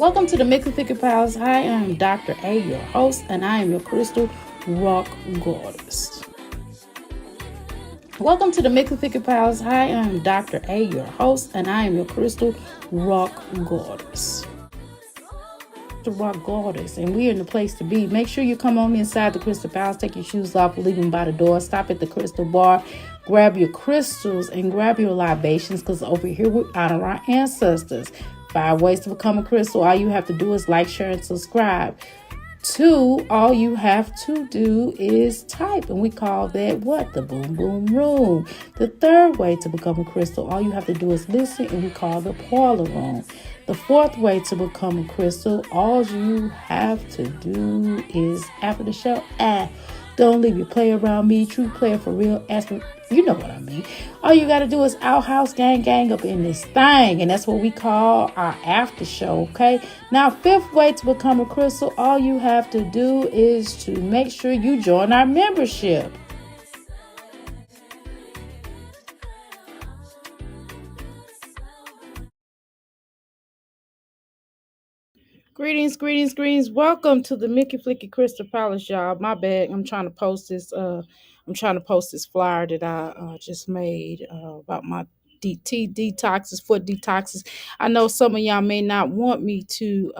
Welcome to the Mixed Thicker Pals. I am Dr. A, your host, and I am your crystal rock goddess. Welcome to the Mixed Thicker Pals. I am Dr. A, your host, and I am your crystal rock goddess. The rock goddess, and we're in the place to be. Make sure you come on inside the crystal palace, take your shoes off, leave them by the door, stop at the crystal bar, grab your crystals and grab your libations, because over here we honor our ancestors. 5 ways to become a crystal. All you have to do is like, share, and subscribe. 2, all you have to do is type, and we call that what? The boom boom room. The 3rd way to become a crystal, all you have to do is listen, and we call the parlor room. The 4th way to become a crystal, all you have to do is after the show, don't leave your play around me. True player for real. Ask me, you know what I mean. All you got to do is outhouse gang up in this thing. And that's what we call our after show, okay? Now, 5th way to become a crystal, all you have to do is to make sure you join our membership. Greetings. Welcome to the Mickey Flicky Crystal Palace, y'all. My bad. I'm trying to post this. I'm trying to post this flyer that I just made about my DT detoxes, foot detoxes. I know some of y'all may not want me to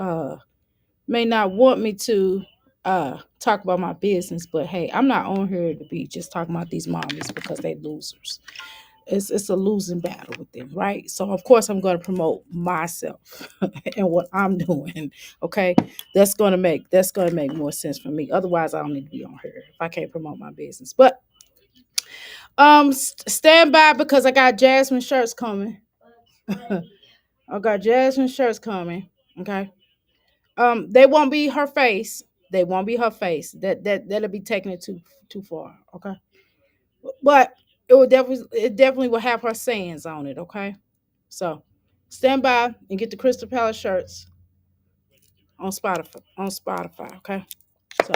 talk about my business, but hey, I'm not on here to be just talking about these mommies because they losers. It's a losing battle with them, right? So of course I'm going to promote myself and what I'm doing. Okay, that's going to make more sense for me. Otherwise, I don't need to be on here if I can't promote my business. But stand by because I got Jasmine shirts coming. I got Jasmine shirts coming. Okay, they won't be her face. They won't be her face. That'll be taking it too far. Okay, but it definitely will have her sayings on it. Okay. So stand by and get the Crystal Palace shirts on Spotify. Okay. So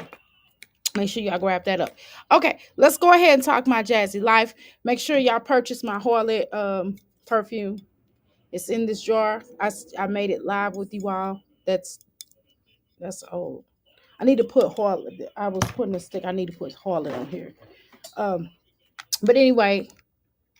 make sure y'all grab that up. Okay, let's go ahead and talk my Jazzy life. Make sure y'all purchase my Harlot perfume. It's in this jar. I made it live with you all. That's old. I need to put Harlot. I was putting a stick. I need to put Harlot on here. Um, but anyway,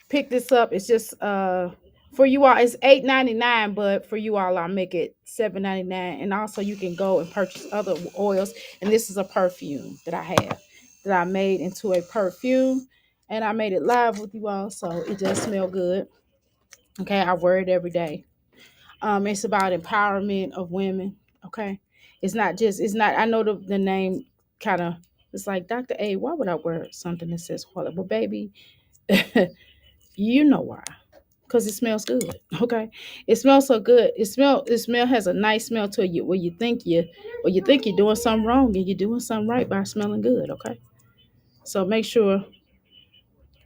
pick this up. It's just for you all, it's $8.99, but for you all, I'll make it $7.99. And also you can go and purchase other oils. And this is a perfume that I have that I made into a perfume. And I made it live with you all, so it does smell good. Okay, I wear it every day. It's about empowerment of women. Okay. It's not I know the name kind of, it's like Dr. A, why would I wear something that says Harlot? But baby, you know why, because it smells good. Okay, it smells so good. It smell has a nice smell to you where you think you're doing something wrong and you're doing something right by smelling good. Okay, so make sure.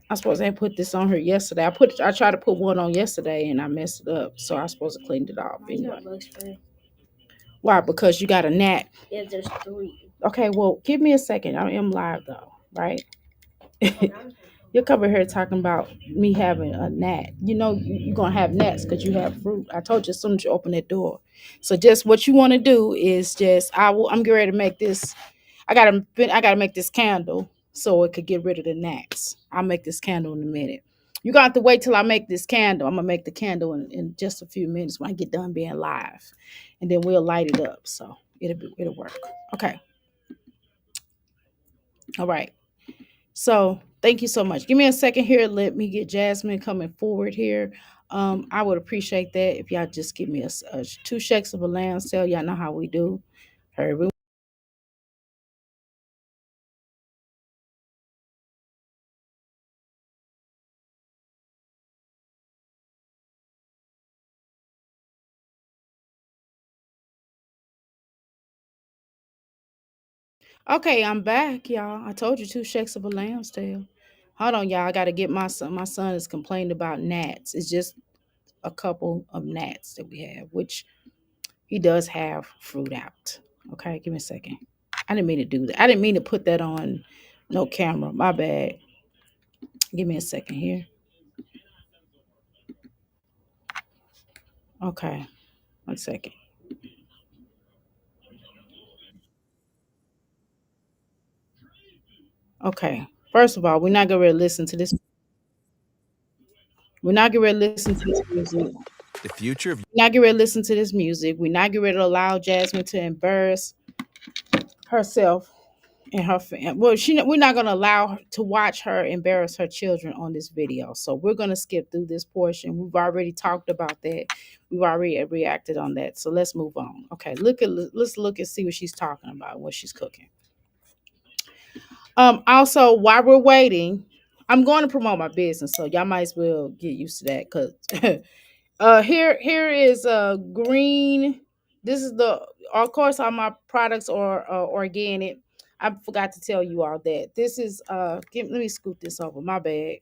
I suppose I put this on her yesterday. I tried to put one on yesterday and I messed it up, so I supposed to clean it off anyway. Why? Because you got a gnat. Yeah, there's 3. Okay, well, give me a second. I am live though, right? You're coming here talking about me having a gnat. You know you're gonna have gnats because you have fruit. I told you as soon as you open that door. So just what you want to do is just I'm getting ready to make this. I gotta make this candle so it could get rid of the gnats. I'll make this candle in a minute. You got to wait till I make this candle. I'm gonna make the candle in just a few minutes when I get done being live, and then we'll light it up. So it'll work. Okay. All right. So thank you so much. Give me a second here. Let me get Jasmine coming forward here. I would appreciate that if y'all just give me a 2 shakes of a lamb sale. Y'all know how we do. Hurry. Okay, I'm back, y'all. I told you 2 shakes of a lamb's tail. Hold on, y'all. I gotta get my son. My son is complaining about gnats. It's just a couple of gnats that we have, which he does have fruit out. Okay, give me a second. I didn't mean to do that. I didn't mean to put that on no camera. My bad. Give me a second here. Okay, 1 second. Okay. First of all, we're not gonna listen to this. We're not gonna listen to this music. The future of We're not gonna listen to this music. We're not gonna allow Jasmine to embarrass herself and her fam. Well, we're not gonna allow her to watch her embarrass her children on this video. So we're gonna skip through this portion. We've already talked about that. We've already reacted on that. So let's move on. Okay, let's look and see what she's talking about, what she's cooking. Also, while we're waiting, I'm going to promote my business, so y'all might as well get used to that. Cause here is green. This is the, of course, all my products are organic. I forgot to tell you all that. This is let me scoot this over. My bad.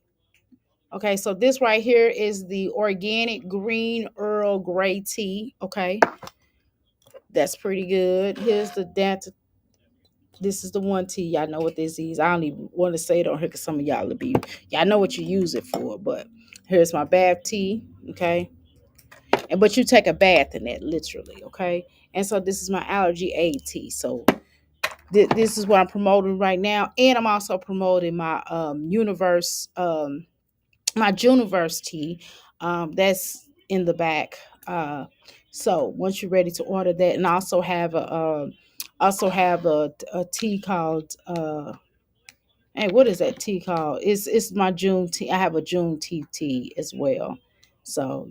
Okay, so this right here is the organic green Earl Grey tea. Okay, that's pretty good. Here's the dent. This is the one tea. Y'all know what this is. I don't even want to say it on here because some of y'all will be, y'all know what you use it for. But here's my bath tea. Okay, and but you take a bath in it literally. Okay, and so this is my allergy aid tea. So this is what I'm promoting right now, and I'm also promoting my my Juniverse tea. That's in the back. So once you're ready to order that, and I also have a tea called hey, what is that tea called? It's my June tea. I have a June tea as well. So,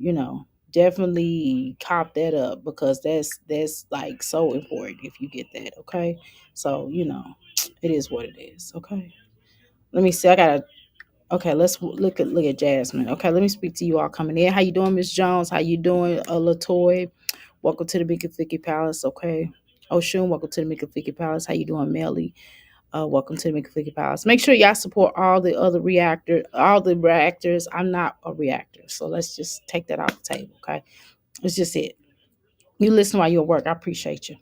definitely cop that up because that's like so important if you get that, okay? So, it is what it is, okay? Let me see. I gotta Okay, look at Jasmine. Okay, let me speak to you all coming in. How you doing, Miss Jones? How you doing, Latoy? Welcome to the Big and Thicky Palace. Okay, Oshun, welcome to the Big and Thicky Palace. How you doing, Melly? Welcome to the Big and Thicky Palace. Make sure y'all support all the reactors. I'm not a reactor, so let's just take that off the table. Okay, it's just it. You listen while you're at work. I appreciate you.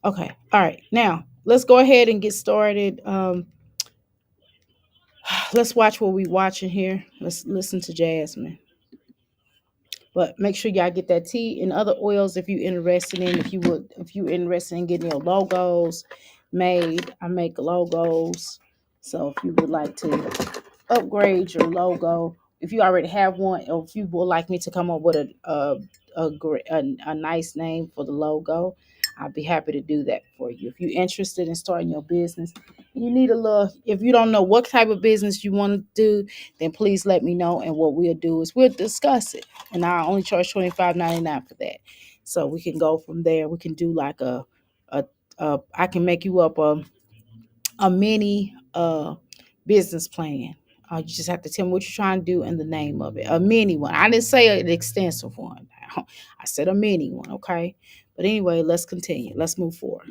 Okay, all right. Now let's go ahead and get started. Let's watch what we watching here. Let's listen to Jasmine. But make sure y'all get that tea and other oils if you're interested in. If you're interested in getting your logos made, I make logos. So if you would like to upgrade your logo, if you already have one, or if you would like me to come up with a nice name for the logo, I'd be happy to do that for you. If you're interested in starting your business, you need a little. If you don't know what type of business you want to do, then please let me know. And what we'll do is we'll discuss it. And I only charge $25.99 for that. So we can go from there. We can do like a I can make you up a mini business plan. You just have to tell me what you're trying to do and the name of it. A mini one. I didn't say an extensive one. I said a mini one, okay? But anyway, let's continue. Let's move forward.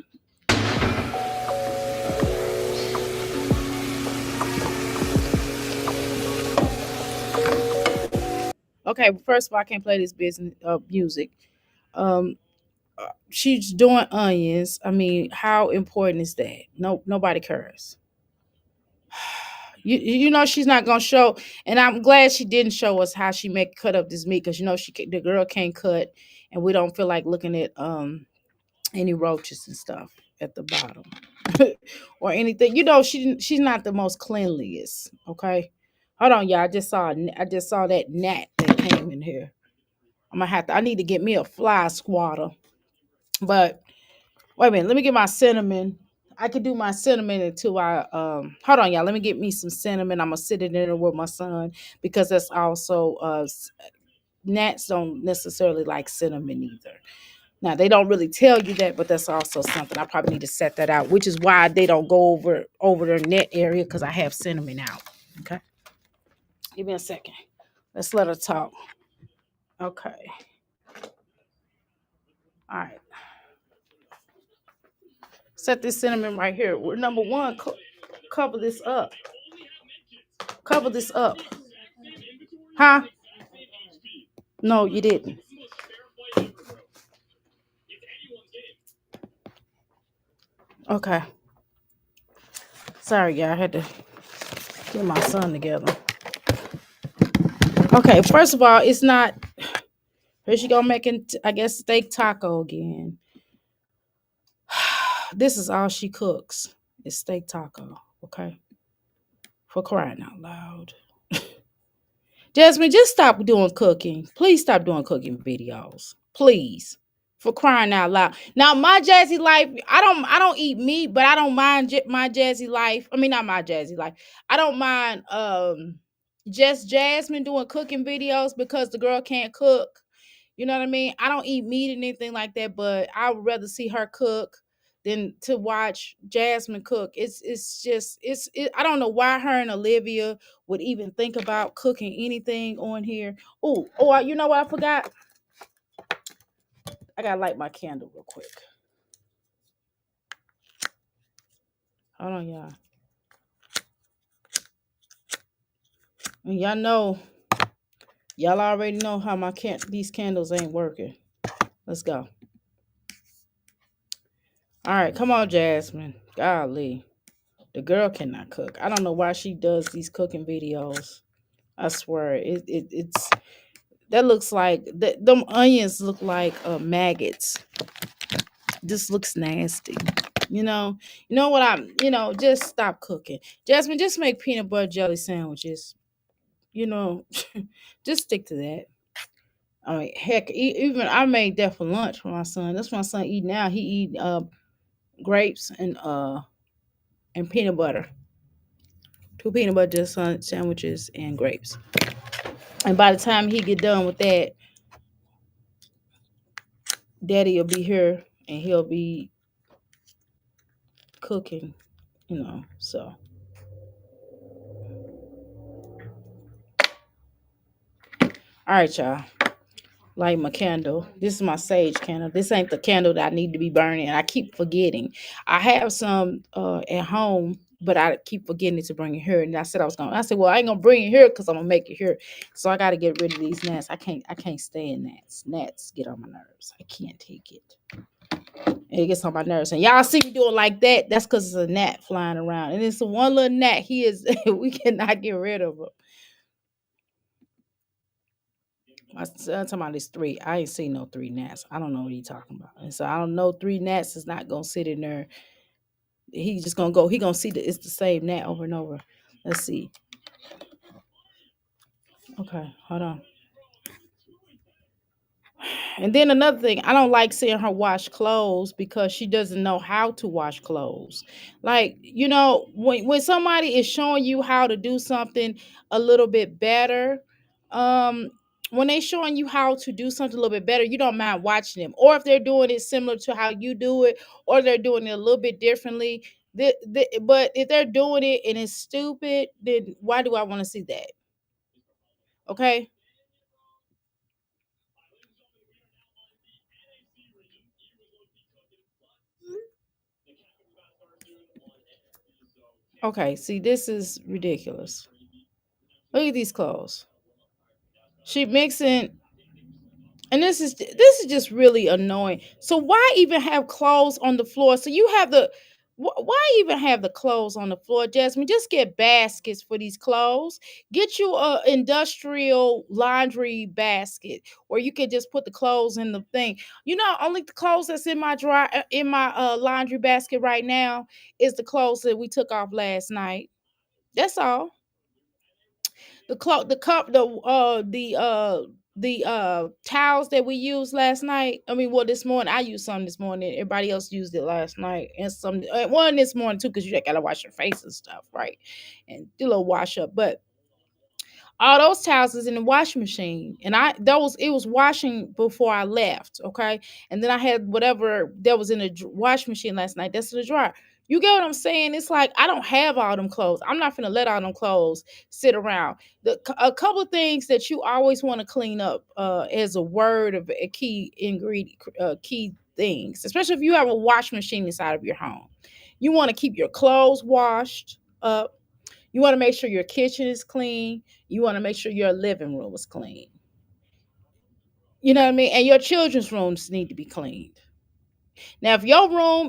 Okay, first of all, I can't play this business music. Um, she's doing onions. I mean, how important is that? No, nobody cares. You know she's not gonna show, and I'm glad she didn't show us how she make cut up this meat because the girl can't cut, and we don't feel like looking at any roaches and stuff at the bottom or anything. She's not the most cleanliest. Okay, hold on, y'all. I just saw that gnat that came in here. I need to get me a fly swatter, but wait a minute. Let me get my cinnamon. I could do my cinnamon until I hold on, y'all. Let me get me some cinnamon. I'm gonna sit in there with my son because that's also gnats don't necessarily like cinnamon either. Now they don't really tell you that, but that's also something I probably need to set that out, which is why they don't go over their net area because I have cinnamon out. Okay, give me a second. Let's let her talk. Okay, all right. Set this cinnamon right here. We're number one. Cover this up. Cover this up. Huh? No, you didn't. Okay. Sorry, y'all. I had to get my son together. Okay, first of all, it's not. Here she go making, I guess, steak taco again. This is all she cooks. It's steak taco. Okay. For crying out loud. Jasmine, just stop doing cooking. Please stop doing cooking videos. Please. For crying out loud. Now, my Jazzy life, I don't eat meat, but I don't mind my Jazzy life. I mean, not my Jazzy life. I don't mind just Jasmine doing cooking videos because the girl can't cook. You know what I mean? I don't eat meat and anything like that, but I would rather see her cook than to watch Jasmine cook. It's just I don't know why her and Olivia would even think about cooking anything on here. You know what I forgot? I gotta light my candle real quick. Hold on, y'all. And y'all already know how these candles ain't working. Let's go. All right, come on, Jasmine. Golly, the girl cannot cook. I don't know why she does these cooking videos. I swear, it's that looks like them onions look like maggots. This looks nasty. You know what just stop cooking. Jasmine, just make peanut butter jelly sandwiches. You know, just stick to that. I mean, heck, even I made that for lunch for my son. That's what my son eat now. He eat grapes and peanut butter. Two peanut butter sandwiches and grapes. And by the time he get done with that, Daddy will be here and he'll be cooking. So all right, y'all. Light my candle. This is my sage candle. This ain't the candle that I need to be burning. I keep forgetting. I have some at home, but I keep forgetting to bring it here. And I said I was gonna. I said, well, I ain't gonna bring it here because I'm gonna make it here. So I got to get rid of these gnats. I can't stay in gnats. Gnats get on my nerves. I can't take it. It gets on my nerves. And y'all see me doing like that. That's because it's a gnat flying around, and it's a one little gnat. He is. We cannot get rid of him. My son talking about this three. I ain't seen no three gnats. I don't know what he talking about. And so I don't know three gnats is not gonna sit in there. He just gonna go. He gonna see that it's the same gnat over and over. Let's see. Okay, hold on. And then another thing, I don't like seeing her wash clothes because she doesn't know how to wash clothes. Like, when somebody is showing you how to do something a little bit better, um, when they showing you how to do something a little bit better, you don't mind watching them. Or if they're doing it similar to how you do it, or they're doing it a little bit differently. But if they're doing it and it's stupid, then why do I want to see that? Okay. Okay. See, this is ridiculous. Look at these clothes. She mixing, and this is just really annoying. So why even have clothes on the floor? So you have why even have the clothes on the floor, Jasmine? Just get baskets for these clothes. Get you a industrial laundry basket, or you could just put the clothes in the thing. Only the clothes that's in my laundry basket right now is the clothes that we took off last night. That's all. The towels that we used last night. I mean, well, this morning I used some this morning. Everybody else used it last night, and some one this morning too, because you gotta wash your face and stuff, right? And do a little wash up. But all those towels is in the washing machine, and it was washing before I left. Okay, and then I had whatever that was in the washing machine last night. That's in the dryer. You get what I'm saying? It's like I don't have all them clothes. I'm not gonna let all them clothes sit around. A couple of things that you always want to clean up as a word of a key ingredient, key things, especially if you have a washing machine inside of your home. You want to keep your clothes washed up. You want to make sure your kitchen is clean. You want to make sure your living room is clean. You know what I mean? And your children's rooms need to be cleaned. Now, if your room,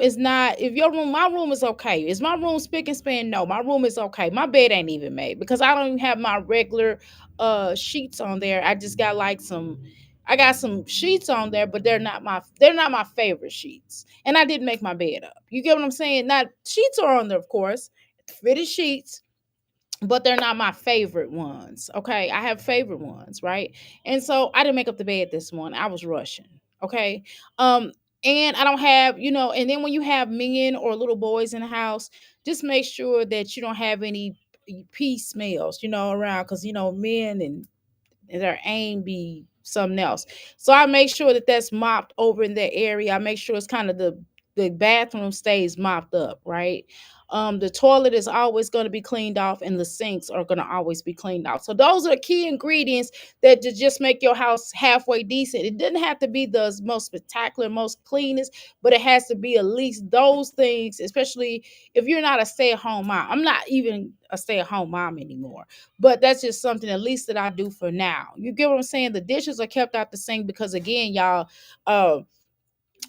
my room is okay. Is my room spick and span? No, my room is okay. My bed ain't even made because I don't even have my regular sheets on there. I just got I got some sheets on there, but they're not my favorite sheets. And I didn't make my bed up. You get what I'm saying? Now sheets are on there, of course. Fitted sheets. but they're not my favorite ones. Okay, I have favorite ones, right? And so I didn't make up the bed this morning. I was rushing. Okay, um, and I don't have, and then when you have men or little boys in the house, just make sure that you don't have any pee smells, around, because men and their aim be something else. So I make sure that that's mopped over in that area. I make sure it's kind of the bathroom stays mopped up, right? The toilet is always going to be cleaned off, and the sinks are going to always be cleaned off. So those are key ingredients that to just make your house halfway decent. It doesn't have to be the most spectacular, most cleanest, but it has to be at least those things, especially if you're not a stay-at-home mom. I'm not even a stay-at-home mom anymore, but that's just something at least that I do for now. You get what I'm saying? The dishes are kept out the sink because, again, y'all,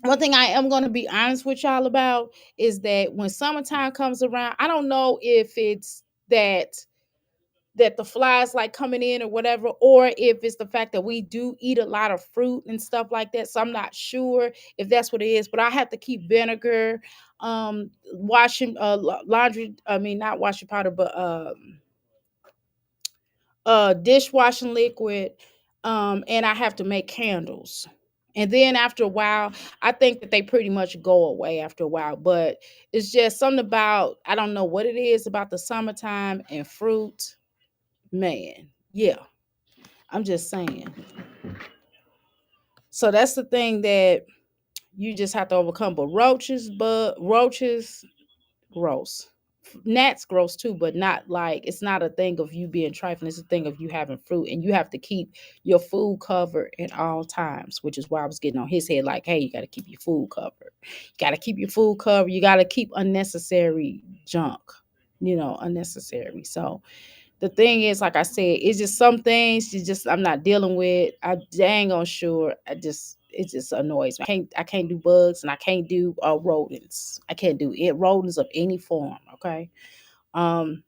one thing I am going to be honest with y'all about is that when summertime comes around, I don't know if it's that the flies like coming in or whatever, or if it's the fact that we do eat a lot of fruit and stuff like that. So I'm not sure if that's what it is, but I have to keep vinegar, washing laundry. I mean, not washing powder, but dishwashing liquid, and I have to make candles. And then after a while, I think that they pretty much go away after a while. But it's just something about, I don't know what it is about the summertime and fruit. Man, yeah, I'm just saying. So that's the thing that you just have to overcome. But roaches, gross. Gnats gross too, but not like, it's not a thing of you being trifling. It's a thing of you having fruit, and you have to keep your food covered at all times, which is why I was getting on his head like, hey, you got to keep your food covered. You got to keep your food covered. You got to keep unnecessary junk, unnecessary. So the thing is, like I said, it's just some things you just I'm not dealing with. I dang on sure. It just annoys me. I can't do bugs, and I can't do rodents. I can't do it rodents of any form. Okay. Um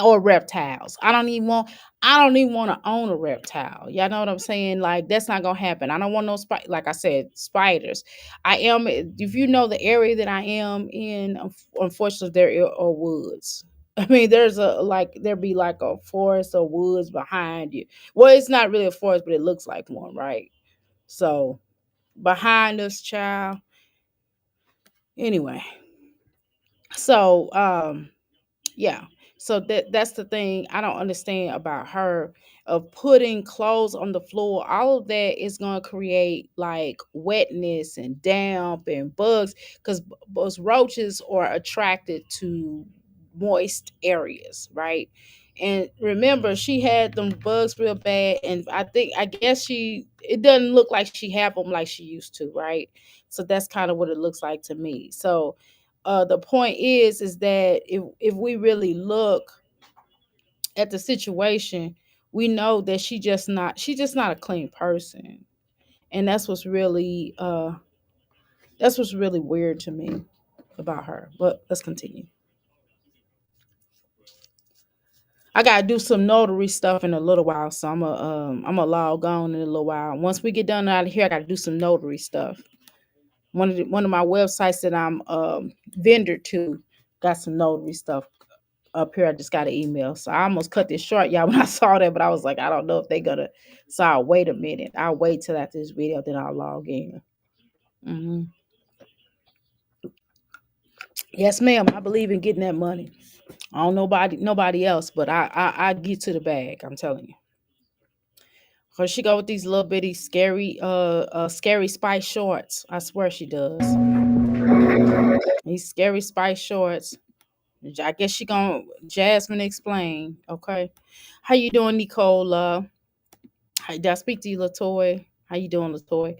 or reptiles. I don't even want to own a reptile. Y'all know what I'm saying? Like, that's not gonna happen. I don't want no like I said, spiders. If you know the area that I am in, unfortunately are woods. I mean, there be like a forest or woods behind you. Well, it's not really a forest, but it looks like one, right? So behind us, child. Anyway, so yeah. So that's the thing I don't understand about her, of putting clothes on the floor. All of that is going to create like wetness and damp and bugs, because those roaches are attracted to moist areas, right? And remember, she had them bugs real bad, and I guess it doesn't look like she had them like she used to, right? So that's kind of what it looks like to me. So the point is that if we really look at the situation, we know that she's just not a clean person, and that's what's really weird to me about her. But let's continue. I gotta do some notary stuff in a little while, so I'm a log on in a little while. Once we get done out of here, I gotta do some notary stuff. One of my websites that I'm vendor to got some notary stuff up here. I just got an email. So I almost cut this short, y'all, when I saw that, but I was like, I don't know if they're gonna. So I'll wait a minute. I'll wait till after this video, then I'll log in. hmm Yes, ma'am. I believe in getting that money. I don't nobody else, but I get to the bag. I'm telling you. Cause she go with these little bitty scary spice shorts. I swear she does. These scary spice shorts. I guess she gonna Jasmine explain. Okay. How you doing, Nicole? Did I speak to you, Latoy? How you doing, Latoy?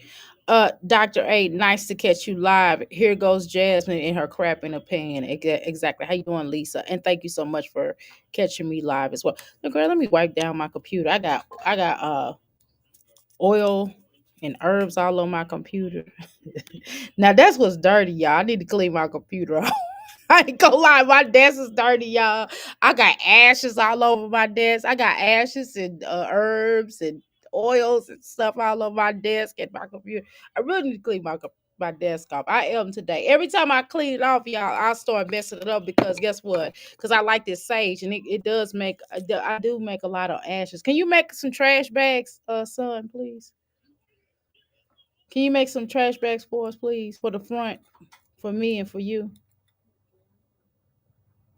Dr. A, nice to catch you live. Here goes Jasmine in her crap in a pan. Exactly. How you doing, Lisa? And thank you so much for catching me live as well. Now, girl, let me wipe down my computer. I got oil and herbs all on my computer. Now that's what's dirty, y'all. I need to clean my computer off. I ain't gonna lie, my desk is dirty, y'all. I got ashes all over my desk. I got ashes and herbs and oils and stuff all over my desk and my computer. I really need to clean my computer. my desk off. I am today. Every time I clean it off, y'all, I start messing it up because guess what? Because I like this sage, and it does make I do make a lot of ashes. Can you make some trash bags, son, please? Can you make some trash bags for us, please, for the front, for me and for you?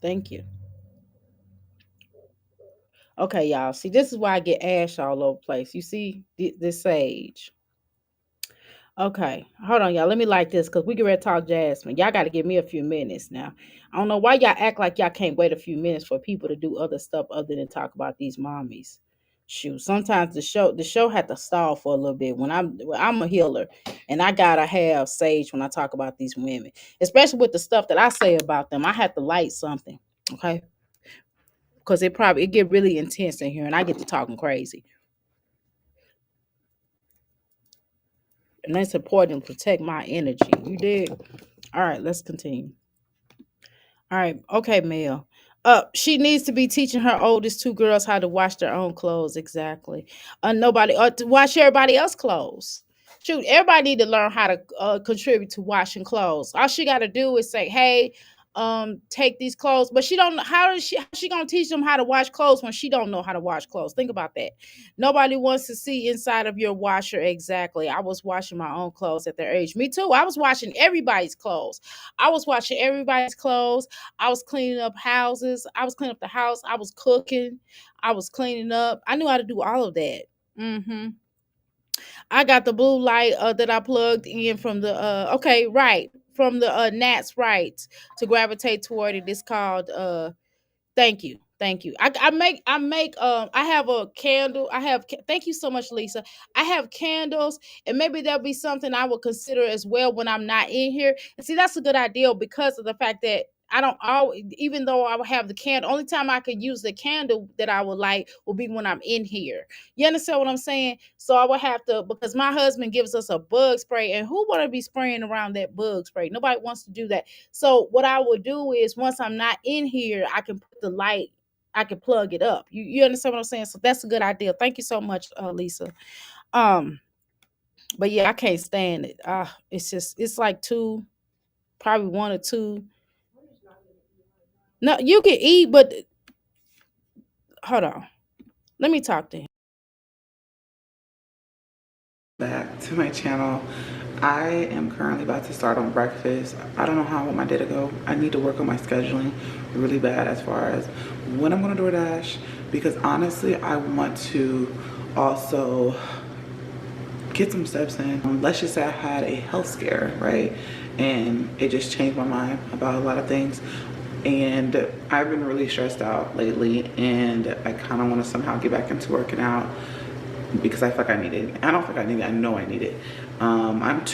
Thank you. Okay, y'all. See, this is why I get ash all over the place. You see this sage. Okay, hold on, y'all. Let me like this because we can ready to talk Jasmine. Y'all got to give me a few minutes now. I don't know why y'all act like y'all can't wait a few minutes for people to do other stuff other than talk about these mommies. Shoot, sometimes the show had to stall for a little bit when I'm a healer, and I gotta have sage when I talk about these women, especially with the stuff that I say about them. I have to light something, okay? Because it get really intense in here, and I get to talking crazy, and that's important to protect my energy. You did. All right, let's continue. All right. Okay, Mel. She needs to be teaching her oldest two girls how to wash their own clothes. Exactly. Nobody to wash everybody else's clothes. Shoot, everybody need to learn how to contribute to washing clothes. All she got to do is say, "Hey, take these clothes." But she don't. How she gonna teach them how to wash clothes when she don't know how to wash clothes? Think about that. Nobody wants to see inside of your washer. Exactly. I was washing my own clothes at their age. Me too. I was washing everybody's clothes. I was washing everybody's clothes. I was cleaning up houses. I was cleaning up the house. I was cooking. I was cleaning up. I knew how to do all of that. hmm I got the blue light that I plugged in from the okay, right. From the Nats right to gravitate toward it. It's called thank you. Thank you. I have a candle. Thank you so much, Lisa. I have candles, and maybe that'll be something I will consider as well when I'm not in here. And see, that's a good idea because of the fact that I don't always, even though I will have the candle, only time I could use the candle that I would light will be when I'm in here. You understand what I'm saying? So I would have to, because my husband gives us a bug spray, and who want to be spraying around that bug spray? Nobody wants to do that. So what I would do is once I'm not in here, I can put the light, I can plug it up. You understand what I'm saying? So that's a good idea. Thank you so much, Lisa. Um, but yeah, I can't stand it. It's like two, probably one or two. No, you can eat, but hold on. Let me talk to him. Back to my channel. I am currently about to start on breakfast. I don't know how I want my day to go. I need to work on my scheduling really bad as far as when I'm going to DoorDash, because honestly I want to also get some steps in. Let's just say I had a health scare, right? And it just changed my mind about a lot of things. And I've been really stressed out lately, and I kind of want to somehow get back into working out because I feel like I need it. I don't feel like I need it. I know I need it. I am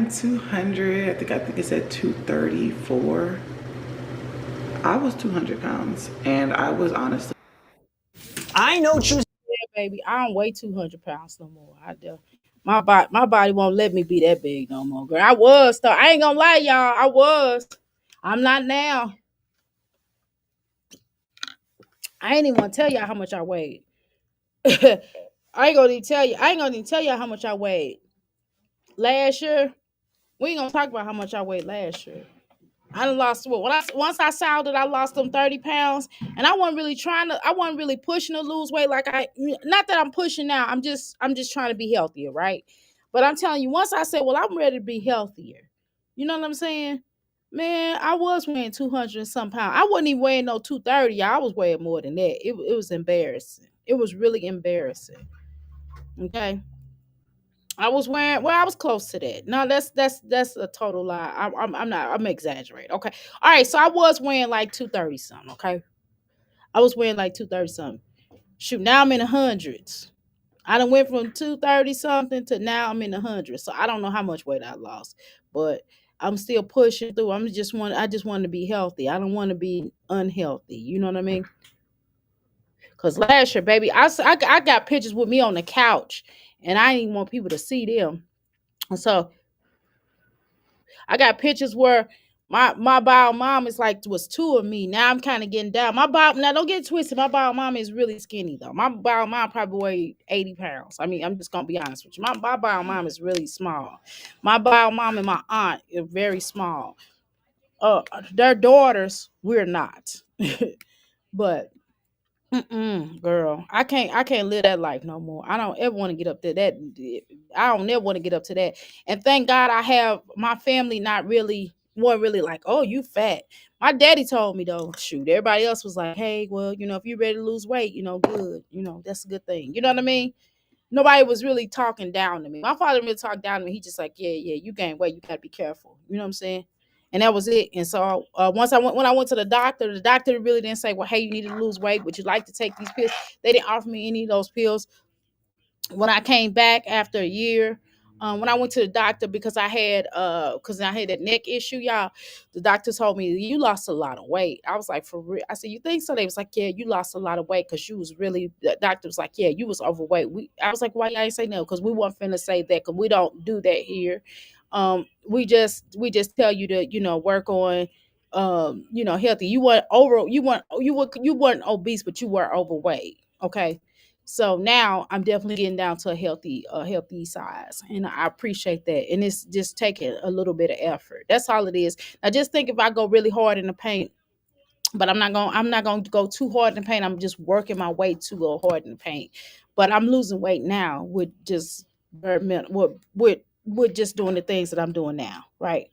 200. I think it said 234. I was 200 pounds, and I was honestly. I know choose. Yeah, baby. I don't weigh 200 pounds no more. I do. My body won't let me be that big no more, girl. I was though. I ain't gonna lie, y'all. I was. I'm not now. I ain't even gonna tell y'all how much I weighed. I ain't gonna even tell you. I ain't gonna even tell y'all how much I weighed last year. We ain't gonna talk about how much I weighed last year. I done lost what? Once I saw that I lost them 30 pounds, and I wasn't really pushing to lose weight like not that I'm pushing now. I'm just trying to be healthier, right? But I'm telling you, once I said, well, I'm ready to be healthier. You know what I'm saying? Man, I was weighing 200 and some pounds. I wasn't even weighing no 230. Y'all. I was weighing more than that. It was embarrassing. It was really embarrassing. Okay. I was wearing, well, I was close to that. No, that's a total lie. I'm not. I'm exaggerating. Okay, all right. So I was wearing like 230 something. Okay, I was wearing like 230 something. Shoot, now I'm in the hundreds. I done went from 230 something to now I'm in the hundreds. So I don't know how much weight I lost, but I'm still pushing through. I just want to be healthy. I don't want to be unhealthy. You know what I mean? Cause last year, baby, I got pictures with me on the couch, and I didn't even want people to see them. So I got pictures where My bio mom is like was two of me. Now I'm kind of getting down. My bio now don't get it twisted. My bio mom is really skinny though. My bio mom probably weighed 80 pounds. I mean, I'm just gonna be honest with you. My bio mom is really small. My bio mom and my aunt are very small. Their daughters, we're not. But girl, I can't live that life no more. I don't ever want to get up to that. I don't ever want to get up to that. And thank God I have my family not really weren't really like, oh, you fat. My daddy told me though, shoot, everybody else was like, hey, well, if you're ready to lose weight, good, that's a good thing. You know what I mean? Nobody was really talking down to me. My father really talked down to me. He just like, yeah, yeah, you gain weight, you gotta be careful. You know what I'm saying? And that was it. And so once when I went to the doctor really didn't say, well, hey, you need to lose weight. Would you like to take these pills? They didn't offer me any of those pills when I came back after a year, when I went to the doctor because I had that neck issue, y'all. The doctor told me you lost a lot of weight. I was like, for real? I said, you think so? They was like, yeah, you lost a lot of weight because you was really. The doctor was like, yeah, you was overweight. I was like, why y'all ain't say no? Because we weren't finna say that because we don't do that here. We just tell you to work on healthy. You weren't obese, but you were overweight. Okay, so now I'm definitely getting down to a healthy size, and I appreciate that. And it's just taking a little bit of effort. That's all it is. I just think if I go really hard in the paint, but I'm not going to go too hard in the paint. I'm just working my way to go hard in the paint. But I'm losing weight now with just with just doing the things that I'm doing now, right?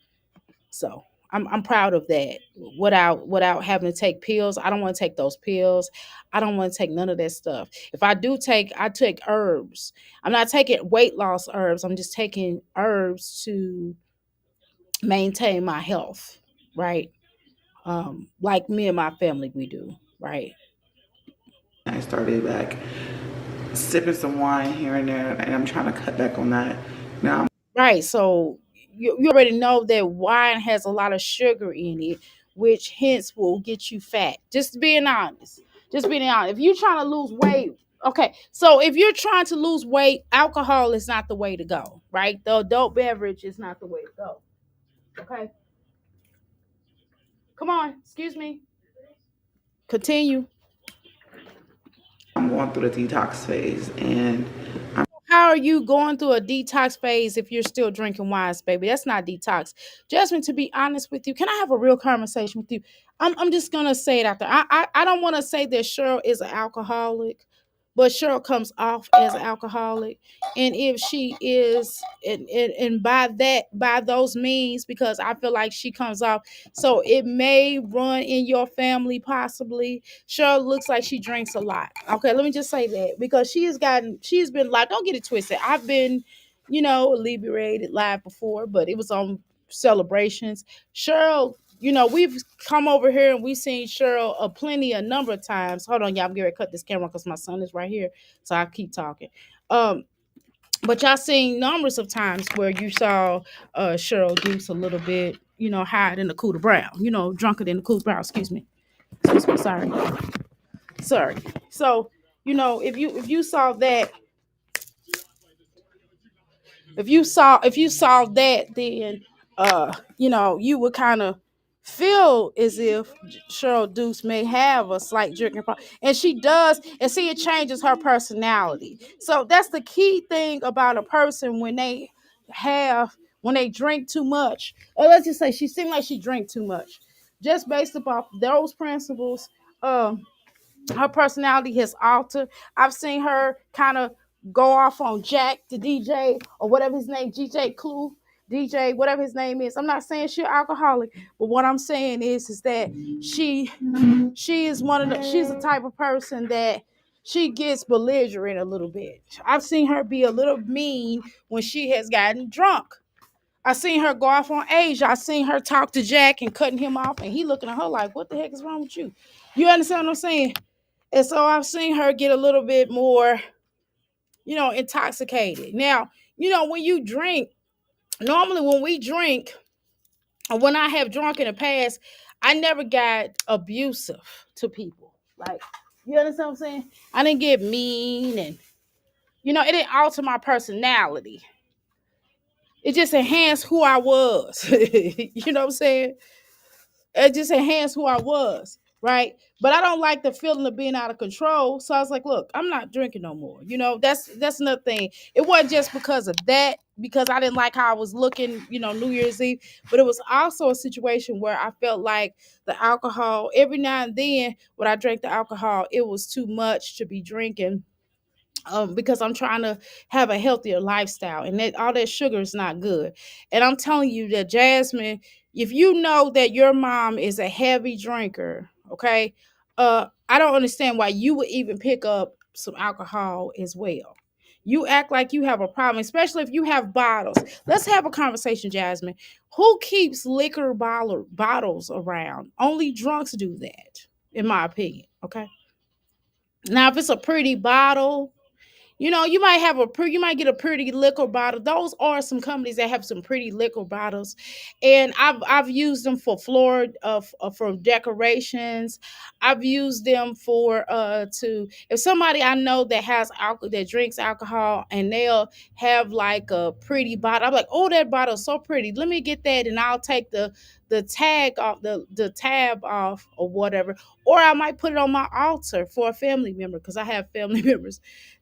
So I'm proud of that. Without having to take pills. I don't want to take those pills. I don't want to take none of that stuff. If I take herbs. I'm not taking weight loss herbs. I'm just taking herbs to maintain my health, right? Like me and my family we do, right? I started back sipping some wine here and there, and I'm trying to cut back on that. Now Right. So you already know that wine has a lot of sugar in it, which hence will get you fat. Just being honest. Just being honest. If you're trying to lose weight, okay. So if you're trying to lose weight, alcohol is not the way to go, right? The adult beverage is not the way to go. Okay. Come on. Excuse me. Continue. I'm going through the detox phase, and How are you going through a detox phase if you're still drinking wines, baby? That's not detox. Jasmine, to be honest with you, can I have a real conversation with you? I'm just gonna say it out there. I don't want to say that Cheryl is an alcoholic, but Cheryl comes off as an alcoholic. And if she is, and by those means, because I feel like she comes off, so it may run in your family possibly. Cheryl looks like she drinks a lot. Okay, let me just say that because she's been like, don't get it twisted. I've been, inebriated live before, but it was on celebrations. Cheryl, we've come over here and we've seen Cheryl a number of times. Hold on, y'all, I'm going to cut this camera because my son is right here, so I keep talking. Um, but y'all seen numbers of times where you saw Cheryl Dukes a little bit, higher than the Cooter Brown, drunker than the Cooter Brown. Excuse me. Sorry. Sorry. So, if you saw that, if you saw that, then you would kind of feel as if Cheryl Dukes may have a slight drinking problem, and she does, and see, it changes her personality. So that's the key thing about a person when they drink too much, or let's just say she seemed like she drank too much, just based upon those principles. Her personality has altered. I've seen her kind of go off on Jack, the DJ, or whatever his name, DJ Clue, DJ, whatever his name is. I'm not saying she's alcoholic, but what I'm saying is that she she's the type of person that she gets belligerent a little bit. I've seen her be a little mean when she has gotten drunk. I seen her go off on Asia. I seen her talk to Jack and cutting him off, and he looking at her like, "What the heck is wrong with you?" You understand what I'm saying? And so I've seen her get a little bit more, intoxicated. Now, when you drink, normally when we drink, or when I have drunk in the past, I never got abusive to people. Like, you understand what I'm saying? I didn't get mean, and it didn't alter my personality. It just enhanced who I was. You know what I'm saying? it just enhanced who I was, right? But I don't like the feeling of being out of control. So I was like, look, I'm not drinking no more. That's another thing. It wasn't just because of that, because I didn't like how I was looking, New Year's Eve, but it was also a situation where I felt like the alcohol, every now and then when I drank the alcohol, it was too much to be drinking, because I'm trying to have a healthier lifestyle, and that all that sugar is not good. And I'm telling you that, Jasmine, if you know that your mom is a heavy drinker, okay, I don't understand why you would even pick up some alcohol as well. You act like you have a problem, especially if you have bottles. Let's have a conversation, Jasmine. Who keeps liquor bottles around? Only drunks do that, in my opinion. Okay. Now, if it's a pretty bottle, you might you might get a pretty liquor bottle. Those are some companies that have some pretty liquor bottles, and I've used them for floor for decorations. I've used them for to if somebody I know that has alcohol, that drinks alcohol, and they'll have like a pretty bottle. I'm like, oh, that bottle's so pretty. Let me get that, and I'll take the tag off, the tab off, or whatever. Or I might put it on my altar for a family member, because I have family members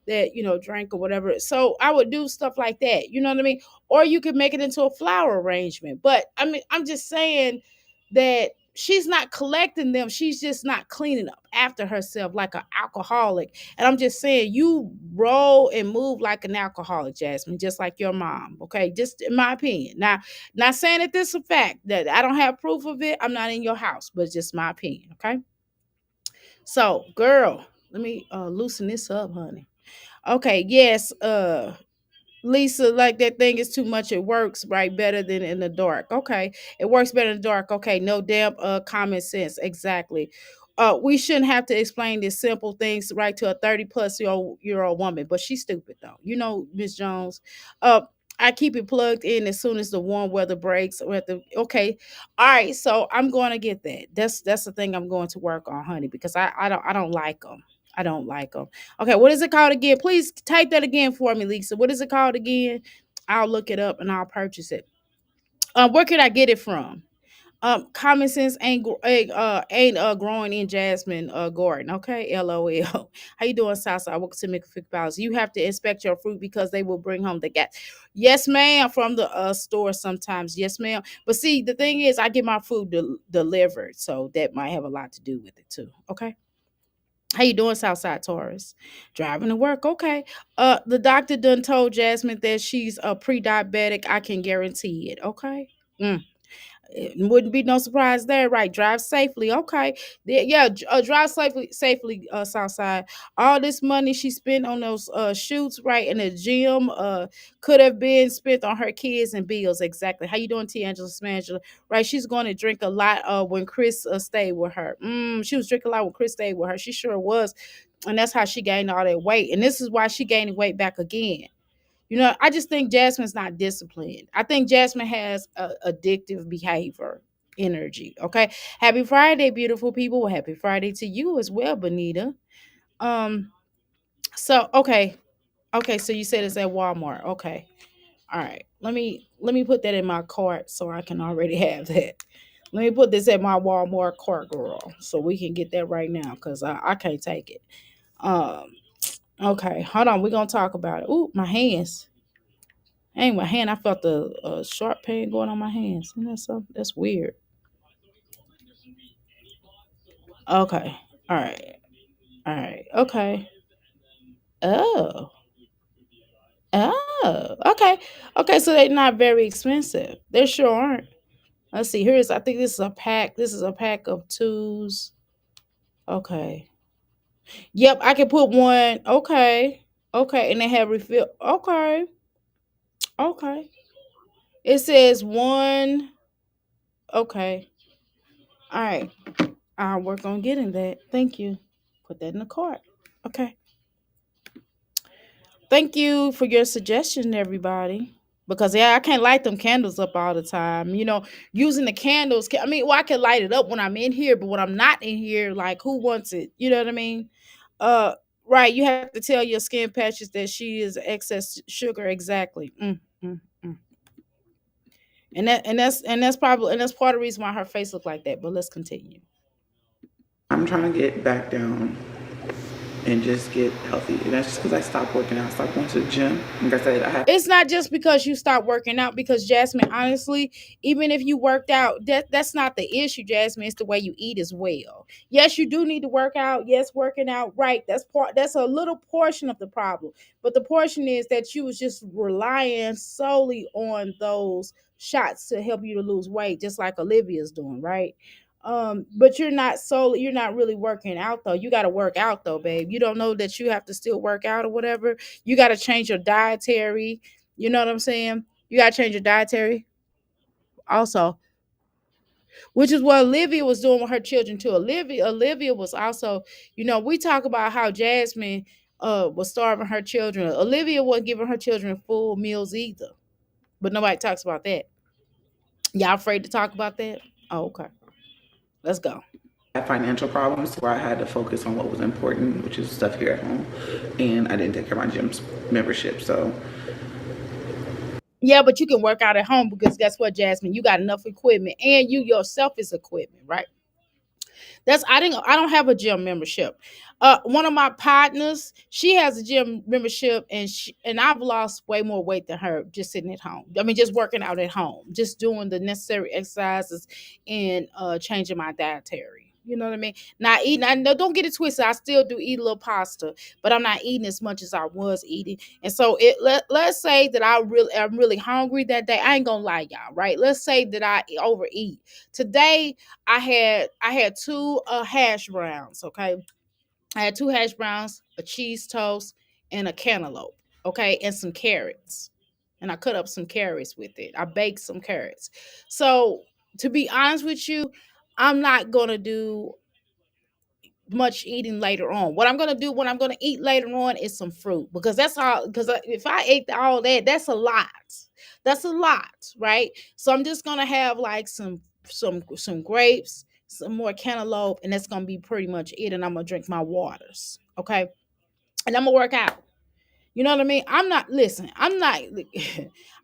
that drank or whatever. So I would do stuff like that. You know what I mean? Or you could make it into a flower arrangement. But I mean, I'm just saying that she's not collecting them. She's just not cleaning up after herself like an alcoholic. And I'm just saying, you roll and move like an alcoholic, Jasmine, just like your mom. Okay, just in my opinion. Now, not saying that this is a fact, that I don't have proof of it. I'm not in your house, but it's just my opinion. Okay. So, girl, let me loosen this up, honey. Okay, yes, Lisa, like that thing is too much. It works right better than in the dark. Okay, it works better in the dark. Okay, no damn common sense. Exactly. We shouldn't have to explain these simple things right to a 30+ year old woman, but she's stupid though. Miss Jones. Uh, I keep it plugged in as soon as the warm weather breaks. Okay, all right. So I'm going to get that. That's the thing I'm going to work on, honey, because I don't like them. I don't like them. Okay, what is it called again? Please type that again for me, Lisa. What is it called again? I'll look it up and I'll purchase it. Where can I get it from? Common sense ain't growing in Jasmine Gordon. Okay, LOL. How you doing, Sasa? I work to make $50. You have to inspect your fruit because they will bring home the gas. Yes, ma'am. From the store sometimes. Yes, ma'am. But see, the thing is, I get my food delivered, so that might have a lot to do with it too. Okay. How you doing, Southside Taurus? Driving to work, okay. The doctor done told Jasmine that she's a pre-diabetic. I can guarantee it, okay. Mm. It wouldn't be no surprise there, right? Drive safely, okay. Yeah, drive safely, Southside. All this money she spent on those shoots, right, in the gym, could have been spent on her kids and bills. Exactly. How you doing, T'Angela Smangela? Right, she's going to drink a lot. When Chris stayed with her, she was drinking a lot when Chris stayed with her. She sure was, and that's how she gained all that weight. And this is why she gaining weight back again. I just think Jasmine's not disciplined. I think Jasmine has addictive behavior, energy. Okay. Happy Friday, beautiful people. Well, happy Friday to you as well, Bonita. Um, so okay. Okay, so you said it's at Walmart. Okay. All right. Let me put that in my cart so I can already have that. Let me put this at my Walmart cart, girl, so we can get that right now because I can't take it. Um, okay, hold on. We're gonna talk about it. Ooh, my hands. Hang my hand. I felt the sharp pain going on my hands. Isn't that so? That's weird. Okay. All right. All right. Okay. Oh. Oh. Okay. Okay. So they're not very expensive. They sure aren't. Let's see. Here's. I think this is a pack. This is a pack of twos. Okay. Yep. I can put one. Okay. Okay. And they have refill. Okay. Okay. It says one. Okay. All right. I'll work on getting that. Thank you. Put that in the cart. Okay. Thank you for your suggestion, everybody. Because yeah, I can't light them candles up all the time. Using the candles. I mean, well, I can light it up when I'm in here, but when I'm not in here, like, who wants it? You know what I mean? Uh, right. You have to tell your skin patches that she is excess sugar. Exactly. Mm, mm, mm. And that's part of the reason why her face looked like that. But let's continue. I'm trying to get back down and just get healthy. And that's just because I stopped working out, stopped going to the gym. Like I said, I have It's not just because you stop working out, because Jasmine, honestly, even if you worked out, that's not the issue, Jasmine. It's the way you eat as well. Yes, you do need to work out. Yes, working out, right. That's a little portion of the problem. But the portion is that you was just relying solely on those shots to help you to lose weight, just like Olivia's doing, right? But you're not really working out though. You gotta work out though, babe. You don't know that you have to still work out or whatever. You got to change your dietary. You know what I'm saying? You got to change your dietary also, which is what Olivia was doing with her children too. Olivia was also, we talk about how Jasmine was starving her children. Olivia wasn't giving her children full meals either, but nobody talks about that. Y'all afraid to talk about that? Oh, okay. Let's go. financial problems where I had to focus on what was important, which is stuff here at home, and I didn't take care of my gym's membership. So Yeah, but you can work out at home because guess what, Jasmine? You got enough equipment, and you yourself is equipment, right? I don't have a gym membership. One of my partners, she has a gym membership, and I've lost way more weight than her just sitting at home. I mean, just working out at home, just doing the necessary exercises and changing my dietary. You know what I mean? Not eating. I know. Don't get it twisted. I still do eat a little pasta, but I'm not eating as much as I was eating. And so let's say that I'm really hungry that day. I ain't gonna lie, y'all. Right? Let's say that I overeat today. I had two hash browns. Okay, I had two hash browns, a cheese toast, and a cantaloupe. Okay, and some carrots. And I cut up some carrots with it. I baked some carrots. So to be honest with you, I'm not gonna do much eating later on. What I'm gonna do when I'm gonna eat later on is some fruit because that's all. Because if I ate all that, that's a lot. That's a lot, right? So I'm just gonna have like some grapes, some more cantaloupe, and that's gonna be pretty much it. And I'm gonna drink my waters, okay? And I'm gonna work out. You know what I mean? I'm not listen. I'm not.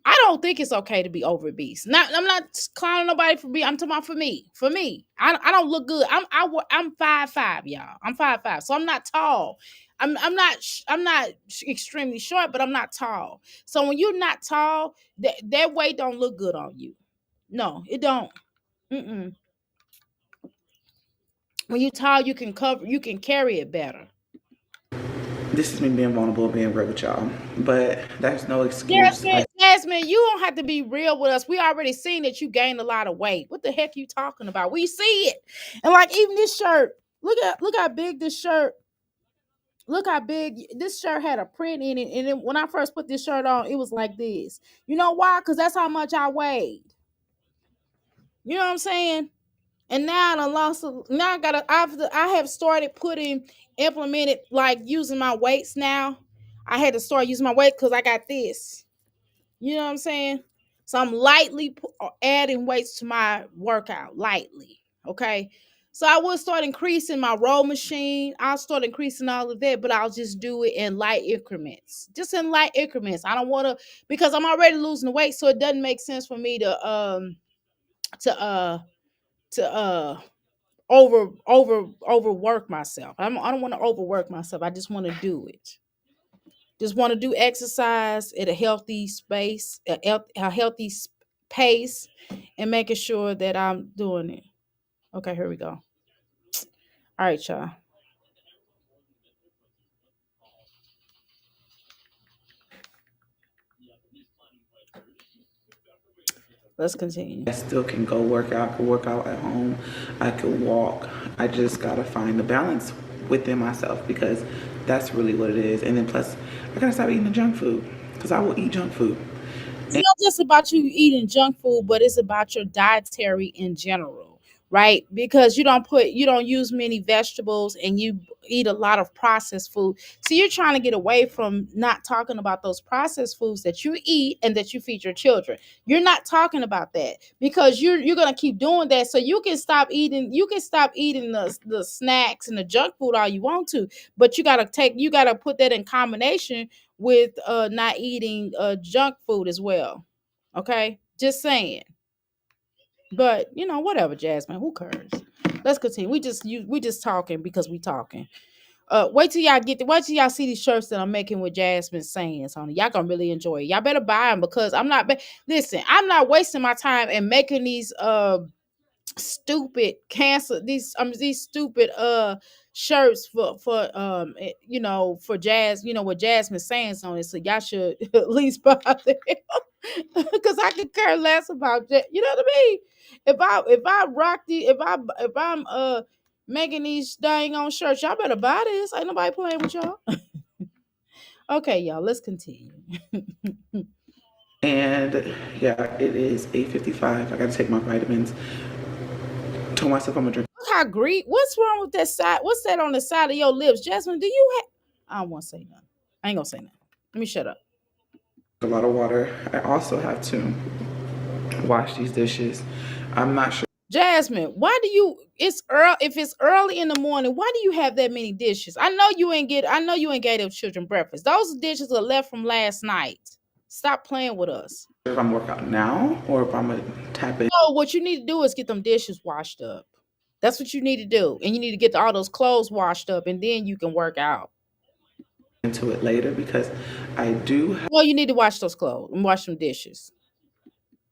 I don't think it's okay to be over obese. Not. I'm not clowning nobody for being. I'm talking about for me. For me, I don't look good. I'm 5'5", y'all. I'm 5'5", so I'm not tall. I'm not extremely short, but I'm not tall. So when you're not tall, that weight don't look good on you. No, it don't. Mm-mm. When you tall, you can carry it better. this is me being vulnerable, being real with y'all. But that's no excuse. Jasmine, you don't have to be real with us. We already seen that you gained a lot of weight. What the heck you talking about? We see it. And like even this shirt, look how big this shirt. Look how big this shirt had a print in it. And then when I first put this shirt on, it was like this. You know why? Because that's how much I weighed. You know what I'm saying? And now I lost. Now I have started implemented like using my weights now. I had to start using my weight because I got this. You know what I'm saying? So I'm lightly adding weights to my workout, lightly. Okay. So I will start increasing my row machine. I'll start increasing all of that, but I'll just do it in light increments. Just in light increments. I don't want to because I'm already losing the weight, so it doesn't make sense for me to uh to overwork myself. I don't want to overwork myself. I just want to do it. Just want to do exercise at a healthy space, a healthy pace, and making sure that I'm doing it. Okay, here we go. All right, y'all. Let's continue. I still can go work out. I can work out at home. I could walk. I just gotta find the balance within myself because that's really what it is. And then plus, I gotta stop eating the junk food because I will eat junk food. It's not just about you eating junk food, but it's about your dietary in general, right? Because you don't use many vegetables and you eat a lot of processed food. So you're trying to get away from not talking about those processed foods that you eat and that you feed your children. You're not talking about that because you're gonna keep doing that. So you can stop eating the snacks and the junk food all you want to, but you gotta put that in combination with not eating junk food as well. Okay? Just saying. But whatever, Jasmine. Who cares? Let's continue. We just talking because we talking. Wait till y'all see these shirts that I'm making with Jasmine sayings on it. Y'all gonna really enjoy it. Y'all better buy them because listen, I'm not wasting my time and making these stupid cancer these stupid shirts for Jazz, with Jasmine sayings on it. So y'all should at least buy them. Because I could care less about that. You know what I mean? If I rock the if I'm making these dang on shirts, y'all better buy this. Ain't nobody playing with y'all. Okay, y'all, let's continue. And yeah, it is 8:55. I gotta take my vitamins. Told myself I'm gonna drink Look how great. What's wrong with that side? What's that on the side of your lips, Jasmine? Do you have? I don't want to say nothing. I ain't gonna say nothing. Let me shut up. a lot of water. I also have to wash these dishes. I'm not sure Jasmine, why do you? It's early. If it's early in the morning, why do you have that many dishes? I know you ain't gave them children breakfast. Those dishes are left from last night. Stop playing with us. if I'm working out now or if I'm gonna tap No, what you need to do is get them dishes washed up. That's what you need to do, and you need to get all those clothes washed up, and then you can work out. into it later because I do Well, you need to wash those clothes and wash some dishes.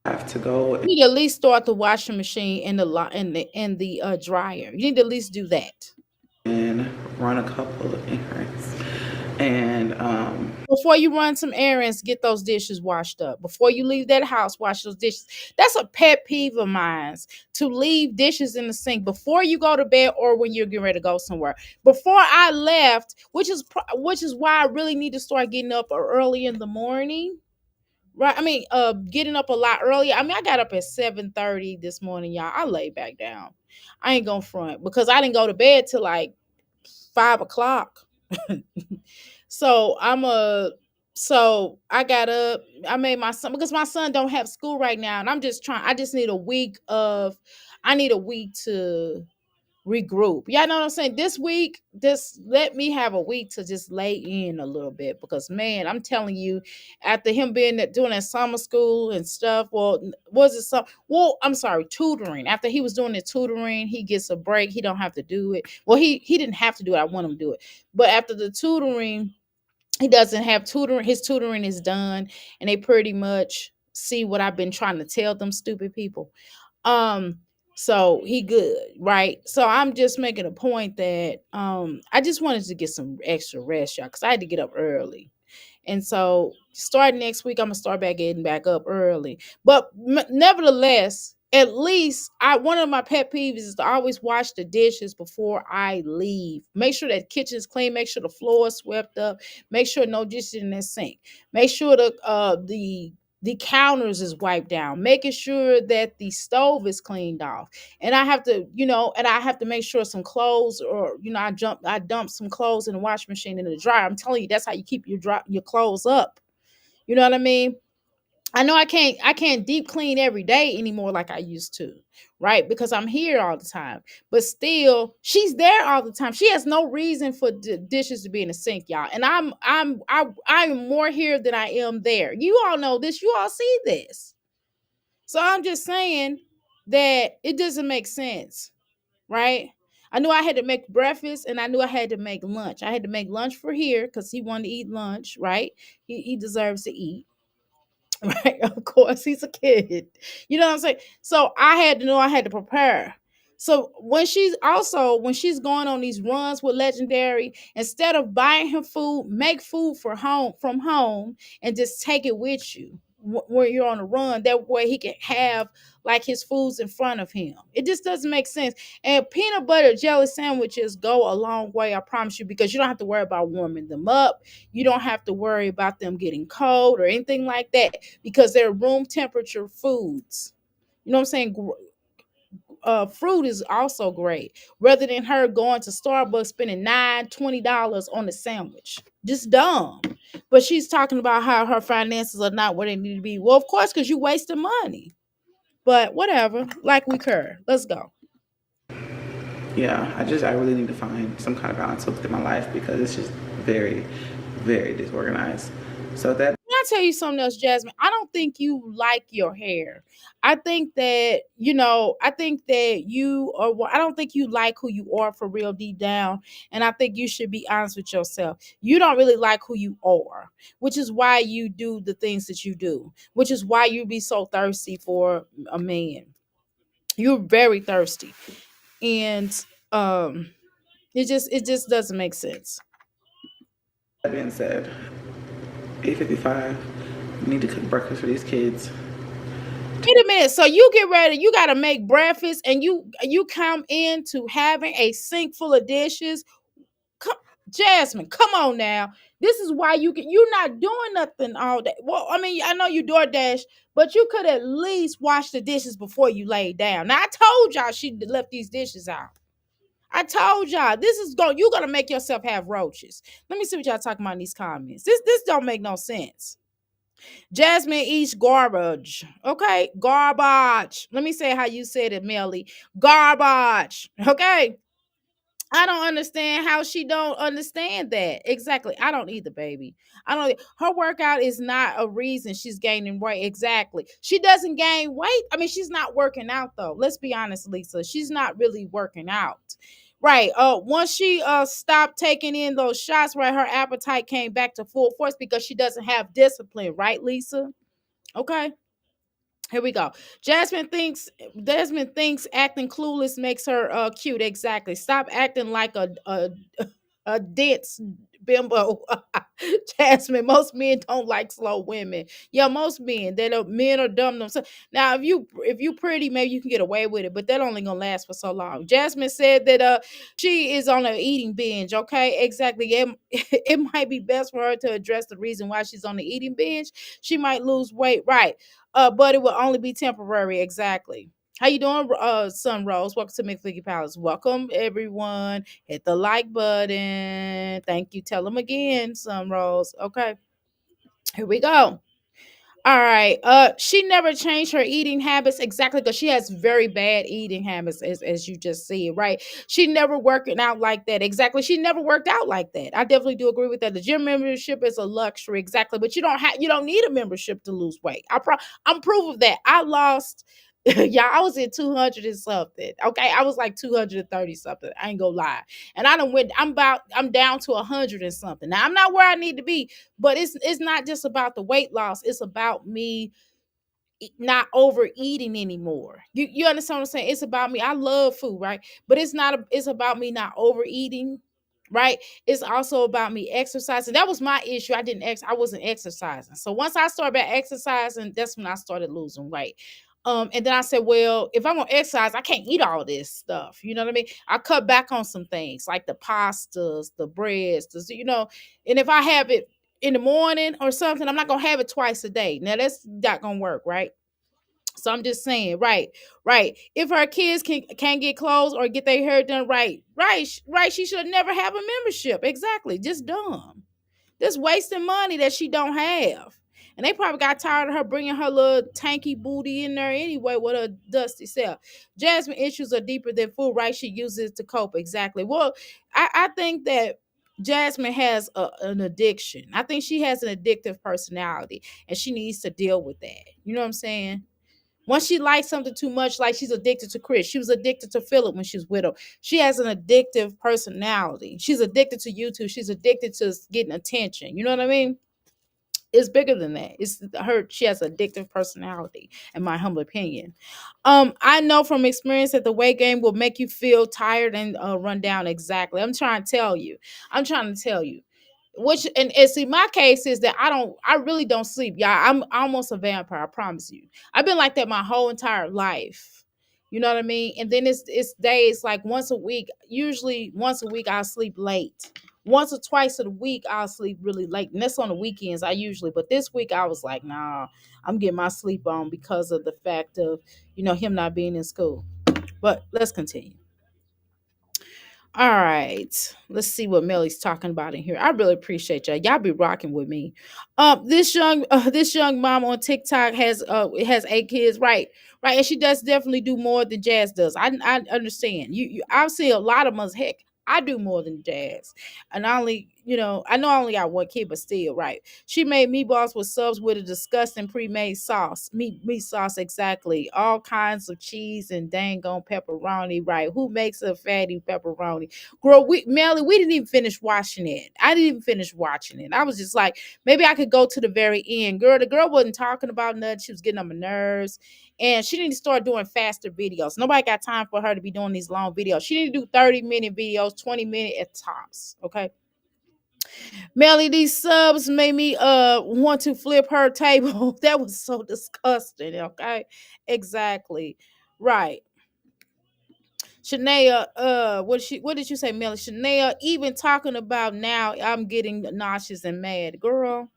have to go You need to at least start the washing machine and the dryer. You need to at least do that. and run a couple of errands. And Before you run some errands, get those dishes washed up. Before you leave that house, wash those dishes. That's a pet peeve of mine, to leave dishes in the sink before you go to bed or when you're getting ready to go somewhere. Before I left, which is why I really need to start getting up early in the morning. Right. I mean, getting up a lot earlier. I mean, I got up at 7:30 this morning, y'all. I laid back down. I ain't gonna front because I didn't go to bed till like 5 o'clock. So so I got up. I made my son, because my son don't have school right now, and I just need a week of I need a week to regroup. Y'all know what I'm saying? This week, just let me have a week to just lay in a little bit, because man, I'm telling you, after him doing that summer school and stuff, well, was it some? Well, I'm sorry, tutoring. After he was doing the tutoring, he gets a break. He don't have to do it. Well, he didn't have to do it. I want him to do it, but after the tutoring, he doesn't have tutoring. His tutoring is done, and they pretty much see what I've been trying to tell them stupid people. um, so he good, right? So I'm just making a point that I just wanted to get some extra rest, y'all, because I had to get up early. And so starting next week, I'm gonna start back getting back up early. But nevertheless, at least I one of my pet peeves is to always wash the dishes before I leave. Make sure that kitchen is clean. Make sure the floor is swept up. Make sure no dishes in that sink. Make sure the counters is wiped down. Making sure that the stove is cleaned off. And I have to make sure some clothes, or I dump some clothes in the washing machine in the dryer. I'm telling you, that's how you keep your clothes up. You know what I mean? I know I can't deep clean every day anymore like I used to, right? Because I'm here all the time. But still, she's there all the time. She has no reason for the dishes to be in the sink, y'all. And I'm more here than I am there. You all know this. You all see this. So I'm just saying that it doesn't make sense, right? I knew I had to make breakfast, and I knew I had to make lunch. I had to make lunch for here because he wanted to eat lunch, right? He deserves to eat. Right, of course, he's a kid. You know what I'm saying? So I had to know I had to prepare. So when she's going on these runs with Legendary, instead of buying him food, make food from home and just take it with you when you're on a run. That way he can have like his foods in front of him. It just doesn't make sense. And peanut butter jelly sandwiches go a long way, I promise you, because you don't have to worry about warming them up. You don't have to worry about them getting cold or anything like that, because they're room temperature foods. You know what I'm saying? Fruit is also great, rather than her going to Starbucks spending $20 on a sandwich. Just dumb. But she's talking about how her finances are not where they need to be. Well, of course, because you wasted money. But whatever, like we care. Let's go. yeah, I really need to find some kind of balance within my life because it's just very, very disorganized. So that Can I tell you something else, Jasmine? I don't don't think you like your hair. I think that, I think that you are, I don't think you like who you are for real deep down. And I think you should be honest with yourself. You don't really like who you are, which is why you do the things that you do, which is why you be so thirsty for a man. You're very thirsty. And it just doesn't make sense. That being said, 8:55. Need to cook breakfast for these kids. Wait a minute. So you get ready, you gotta make breakfast, and you come into having a sink full of dishes. Come, Jasmine, come on now. This is why you're not doing nothing all day. Well, I mean, I know you DoorDash, but you could at least wash the dishes before you lay down. Now I told y'all she left these dishes out. I told y'all this is going. You're gonna make yourself have roaches. Let me see what y'all talking about in these comments. This don't make no sense. Jasmine eats garbage. Okay, garbage. Let me say how you said it, Melly. Garbage. Okay. I don't understand how she don't understand that. Exactly. I don't either, baby. I don't. Her workout is not a reason she's gaining weight. Exactly. She doesn't gain weight. I mean, she's not working out though. Let's be honest, Lisa. She's not really working out. Right. Once she stopped taking in those shots, right, her appetite came back to full force because she doesn't have discipline, right, Lisa? Okay. Here we go. Jasmine thinks acting clueless makes her cute. Exactly. Stop acting like a dense bimbo. Jasmine, most men don't like slow women. Yeah, most men. Men are dumb themselves. Now, if you pretty, maybe you can get away with it, but that only gonna last for so long. Jasmine said that she is on an eating binge. Okay, exactly. It might be best for her to address the reason why she's on the eating binge. She might lose weight, right? But it will only be temporary. Exactly. How you doing, Sun Rose? Welcome to McFiggy Palace. Welcome, everyone. Hit the like button. Thank you. Tell them again, Sun Rose. Okay, here we go. All right. She never changed her eating habits exactly because she has very bad eating habits, as you just see, right? She never working out like that. Exactly. She never worked out like that. I definitely do agree with that. The gym membership is a luxury, exactly, but you don't need a membership to lose weight. I'm proof of that. I lost. Yeah, I was at 200 and something. Okay, I was like 230 something. I ain't gonna lie. And I'm down to 100 and something. Now I'm not where I need to be, but it's not just about the weight loss. It's about me not overeating anymore. You understand what I'm saying? It's about me. I love food, right? But it's about me not overeating, right? It's also about me exercising. That was my issue. I wasn't exercising. So once I started back exercising, that's when I started losing weight. And then I said, well, if I'm gonna exercise, I can't eat all this stuff. You know what I mean? I cut back on some things like the pastas, the breads, and if I have it in the morning or something, I'm not gonna have it twice a day. Now that's not gonna work, right? So I'm just saying, right, right. If her kids can't get clothes or get their hair done right, right, she should never have a membership. Exactly, just dumb. Just wasting money that she don't have. And they probably got tired of her bringing her little tanky booty in there anyway with her dusty self. Jasmine issues are deeper than food, right? She uses it to cope. Exactly. Well, I think that Jasmine has an addiction. I think she has an addictive personality and she needs to deal with that. You know what I'm saying? Once she likes something too much, like she's addicted to Chris. She was addicted to Philip when she was with him. She has an addictive personality. She's addicted to YouTube. She's addicted to getting attention. You know what I mean? It's bigger than that. It's her. She has an addictive personality, in my humble opinion. I know from experience that the weight gain will make you feel tired and run down. Exactly. I'm trying to tell you. I'm trying to tell you. Which and see, my case is that I really don't sleep. Yeah, I'm almost a vampire. I promise you. I've been like that my whole entire life. You know what I mean? And then it's days like once a week. Usually once a week I'll sleep late. Once or twice a week I'll sleep really late. And that's on the weekends I usually. But this week I was like, nah, I'm getting my sleep on because of the fact of him not being in school. But let's continue. All right. Let's see what Melly's talking about in here. I really appreciate y'all. Y'all be rocking with me. This young mom on TikTok has 8 kids, right? Right. And she does definitely do more than Jazz does. I understand. I've seen a lot of us. Heck, I do more than Jazz. And I only I know I only got one kid, but still, right? She made meatballs with subs with a disgusting pre-made sauce, meat sauce, exactly. All kinds of cheese and dang on pepperoni, right? Who makes a fatty pepperoni? Girl, Melly, we didn't even finish watching it. I didn't even finish watching it. I was just like, maybe I could go to the very end. Girl, the girl wasn't talking about nothing. She was getting on my nerves. And she need to start doing faster videos. Nobody got time for her to be doing these long videos. She need to do 30-minute videos, 20-minute at tops. Okay. Melly, these subs made me want to flip her table. That was so disgusting. Okay. Exactly. Right. Shania, what did you say, Melly? Shania, even talking about now, I'm getting nauseous and mad. Girl.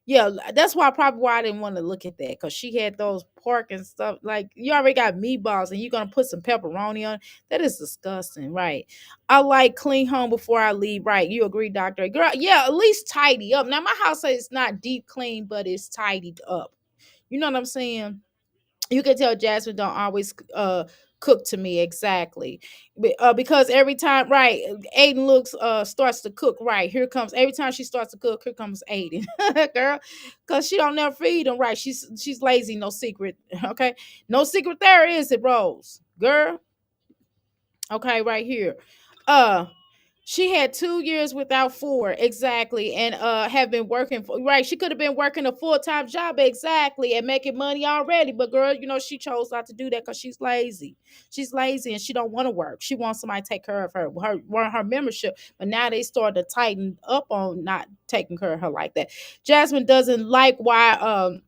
Yeah, that's why I didn't want to look at that, because she had those pork and stuff. Like, you already got meatballs and you're gonna put some pepperoni on. That is disgusting, right? I like clean home before I leave. Right? You agree, Doctor? Girl, yeah, at least tidy up. Now my house is not deep clean, but it's tidied up. You know what I'm saying? You can tell Jasmine don't always cook to me exactly. Because every time, right, Aiden looks starts to cook, right, here comes, every time she starts to cook, here comes Aiden. Girl, because she don't never feed him, right? She's lazy, no secret. Okay, no secret there, is it, Rose? Girl, okay, right here. uh she had 2 years without four, exactly, and have been working for, right. She could have been working a full-time job, exactly, and making money already. But girl, she chose not to do that because she's lazy. She's lazy and she don't want to work. She wants somebody to take care of her membership. But now they started to tighten up on not taking care of her like that. Jasmine doesn't like why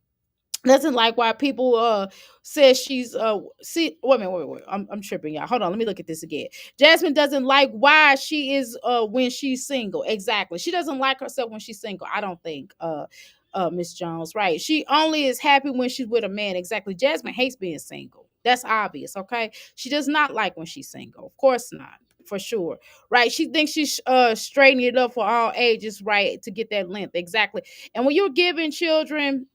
people says she's see wait a minute, wait. I'm tripping, y'all. Hold on, let me look at this again. Jasmine doesn't like why she is when she's single. Exactly. She doesn't like herself when she's single. I don't think Miss Jones, right? She only is happy when she's with a man. Exactly. Jasmine hates being single. That's obvious, okay? She does not like when she's single. Of course not. For sure. Right. She thinks she's straightening it up for all ages, right? To get that length. Exactly. And when you're giving children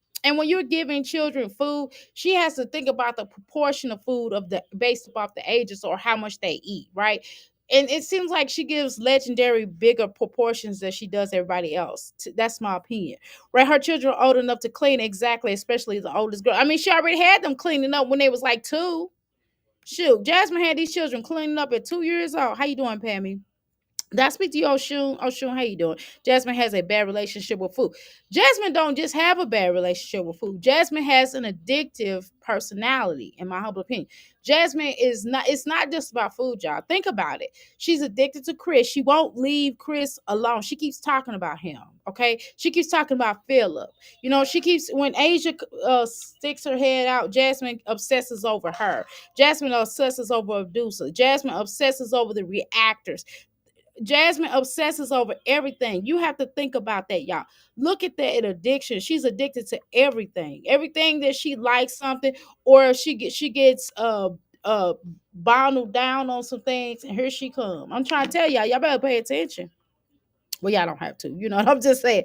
food, she has to think about the proportion of food of the based off the ages or how much they eat, right? And it seems like she gives legendary bigger proportions than she does everybody else. That's my opinion, right? Her children are old enough to clean, exactly, especially the oldest girl. I mean, she already had them cleaning up when they was like two. Shoot, Jasmine had these children cleaning up at 2 years old. How you doing, Pammy? That speak to you, Oshun. Oshun, how you doing? Jasmine has a bad relationship with food. Jasmine don't just have a bad relationship with food. Jasmine has an addictive personality, in my humble opinion. Jasmine is not, it's not just about food, y'all. Think about it. She's addicted to Chris. She won't leave Chris alone. She keeps talking about him. Okay. She keeps talking about Philip. She keeps, when Asia sticks her head out, Jasmine obsesses over her. Jasmine obsesses over Adusa. Jasmine obsesses over the reactors. Jasmine obsesses over everything. You have to think about that, y'all. Look at that addiction. She's addicted to everything. Everything that she likes something, or she gets bottled down on some things, and here she come. I'm trying to tell y'all, y'all better pay attention. Well, y'all don't have to. You know what I'm just saying.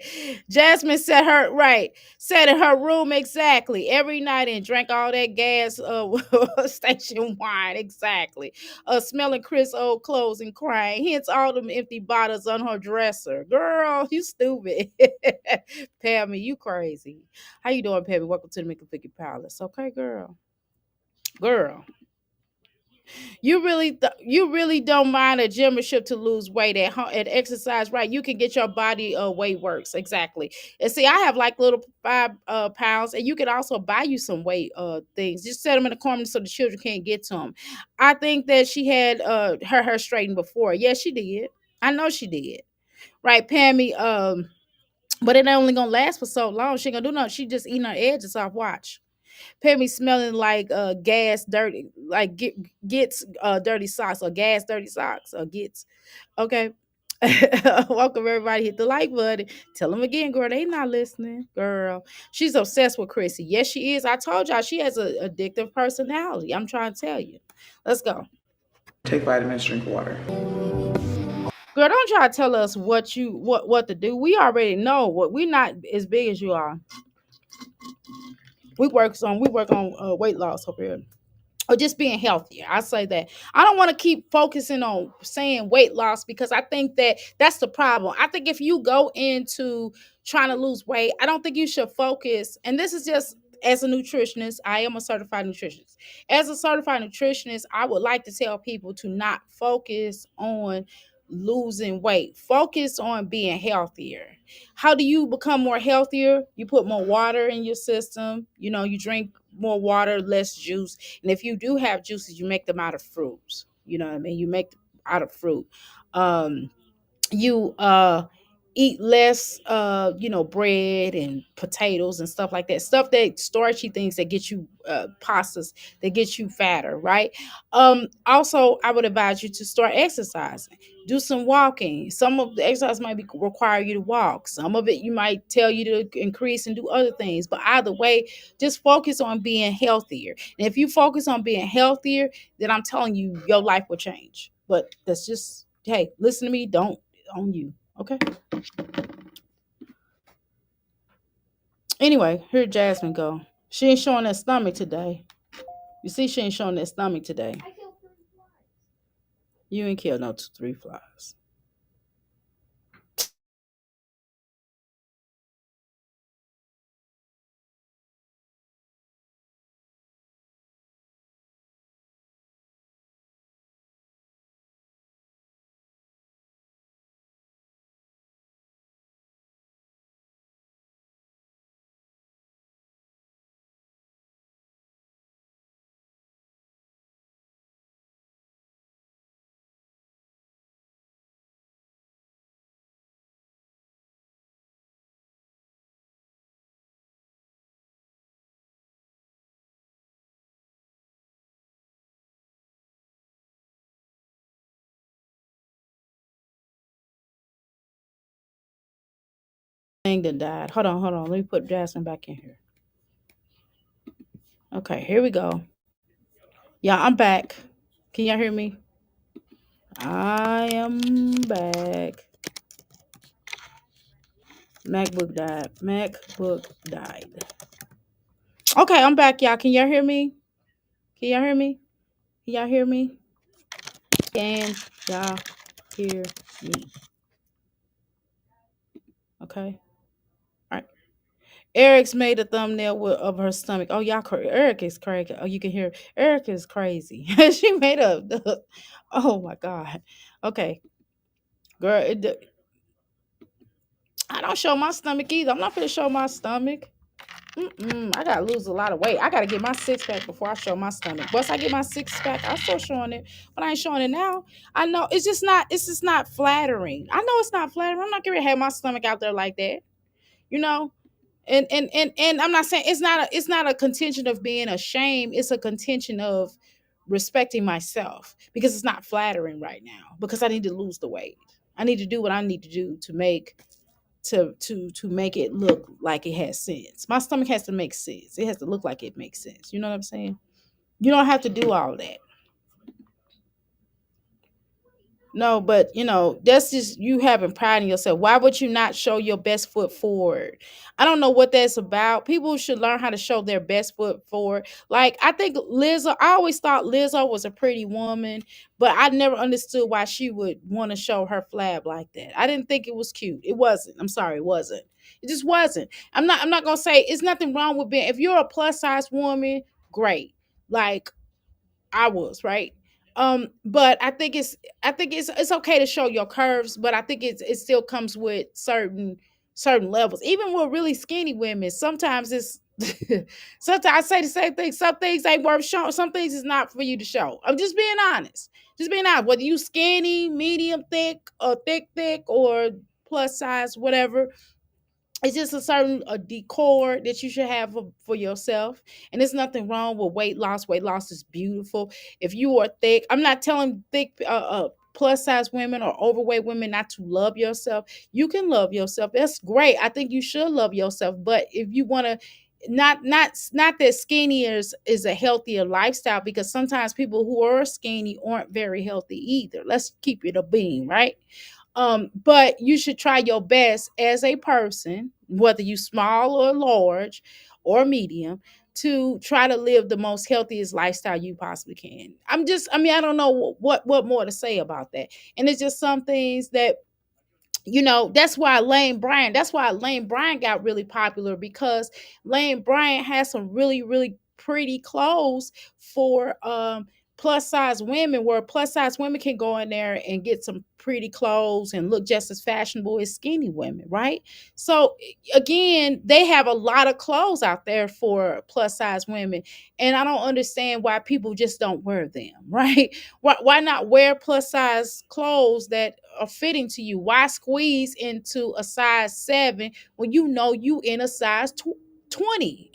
Jasmine sat in her room, exactly, every night and drank all that gas station wine, exactly. Smelling Chris old clothes and crying. Hence all them empty bottles on her dresser. Girl, you stupid. Pammy, you crazy. How you doing, Pammy? Welcome to the McFicky Palace. Okay, girl. Girl. You really don't mind a gym membership to lose weight at exercise, right? You can get your body weight works, exactly. And see, I have like little 5 pounds, and you can also buy you some weight things. Just set them in the corner so the children can't get to them. I think that she had her straightened before. Yes, she did. I know she did. Right, Pammy. But it ain't only gonna last for so long. She ain't gonna do nothing. She just eating her edges off. Watch. Pammy smelling like gas dirty, like gets dirty socks, or gas dirty socks, or gets. Okay. Welcome everybody. Hit the like button. Tell them again, girl. They not listening, girl. She's obsessed with Chrissy. Yes, she is. I told y'all she has an addictive personality. I'm trying to tell you. Let's go. Take vitamins, drink water. Girl, don't try to tell us what to do. We already know what, we're not as big as you are. We work on weight loss up here. or just being healthier. I say that. I don't want to keep focusing on saying weight loss because I think that that's the problem. I think if you go into trying to lose weight, I don't think you should focus. And this is just as a nutritionist, I am a certified nutritionist. As a certified nutritionist, I would like to tell people to not focus on losing weight. Focus on being healthier. How do you become more healthier? You put more water in your system. You drink more water, less juice. And if you do have juices, you make them out of fruits. You know what I mean? You make them out of fruit. You eat less bread and potatoes and stuff like that, stuff that starchy things that get you pastas that get you fatter, right? Also, I would advise you to start exercising. Do some walking. Some of the exercise might require you to walk, some of it you might tell you to increase and do other things, but either way, just focus on being healthier. And if you focus on being healthier, then I'm telling you, your life will change. But that's just, hey, listen to me, don't on you. Okay. Anyway, here Jasmine go. She ain't showing that stomach today. You see, she ain't showing that stomach today. You ain't killed no 2, 3 flies. Thing that died. Hold on, hold on. Let me put Jasmine back in here. Okay, here we go. Yeah, I'm back. Can y'all hear me? I am back. MacBook died. MacBook died. Okay, I'm back, y'all. Can y'all hear me? Can y'all hear me? Can y'all hear me? Can y'all hear me? Okay. All right. Eric's made a thumbnail of her stomach. Oh, y'all, Eric is crazy. Oh, you can hear Eric is crazy. She made a. Oh my god. Okay, girl. I don't show my stomach either. I'm not gonna show my stomach. I gotta lose a lot of weight. I gotta get my six pack before I show my stomach. Once I get my six pack, I'm still showing it, but I ain't showing it now. I know it's just not. It's just not flattering. I know it's not flattering. I'm not gonna have my stomach out there like that. You know. And I'm not saying it's not a contention of being ashamed. It's a contention of respecting myself because it's not flattering right now because I need to lose the weight. I need to do what I need to do to make it look like it has sense. My stomach has to make sense. It has to look like it makes sense. You know what I'm saying? You don't have to do all that. No, but that's just you having pride in yourself. Why would you not show your best foot forward? I don't know what that's about. People should learn how to show their best foot forward. Like I think Lizzo, I always thought Lizzo was a pretty woman, but I never understood why she would want to show her flab like that. I didn't think it was cute. It wasn't. I'm sorry, it wasn't. It just wasn't. I'm not gonna say it's nothing wrong with being if you're a plus size woman, great. Like I was, right? But I think it's okay to show your curves, but I think it still comes with certain levels. Even with really skinny women, sometimes it's sometimes I say the same thing. Some things ain't worth showing. Some things is not for you to show. I'm just being honest. Just being honest. Whether you skinny, medium, thick, or thick, or plus size, whatever, it's just a certain decor that you should have for yourself, and there's nothing wrong with weight loss. Weight loss is beautiful. If you are thick, I'm not telling thick plus size women or overweight women not to love yourself. You can love yourself, that's great. I think you should love yourself, but if you want to, not that skinny is a healthier lifestyle, because sometimes people who are skinny aren't very healthy either. Let's keep it a beam, right? But you should try your best as a person, whether you small or large or medium, to try to live the most healthiest lifestyle you possibly can. I mean, I don't know what more to say about that. And it's just some things that, that's why Lane Bryant got really popular, because Lane Bryant has some really, really pretty clothes for plus size women, where plus size women can go in there and get some pretty clothes and look just as fashionable as skinny women, right? So again, they have a lot of clothes out there for plus size women, and I don't understand why people just don't wear them, right? Why not wear plus size clothes that are fitting to you? Why squeeze into a size 7 when you know you in a size 20?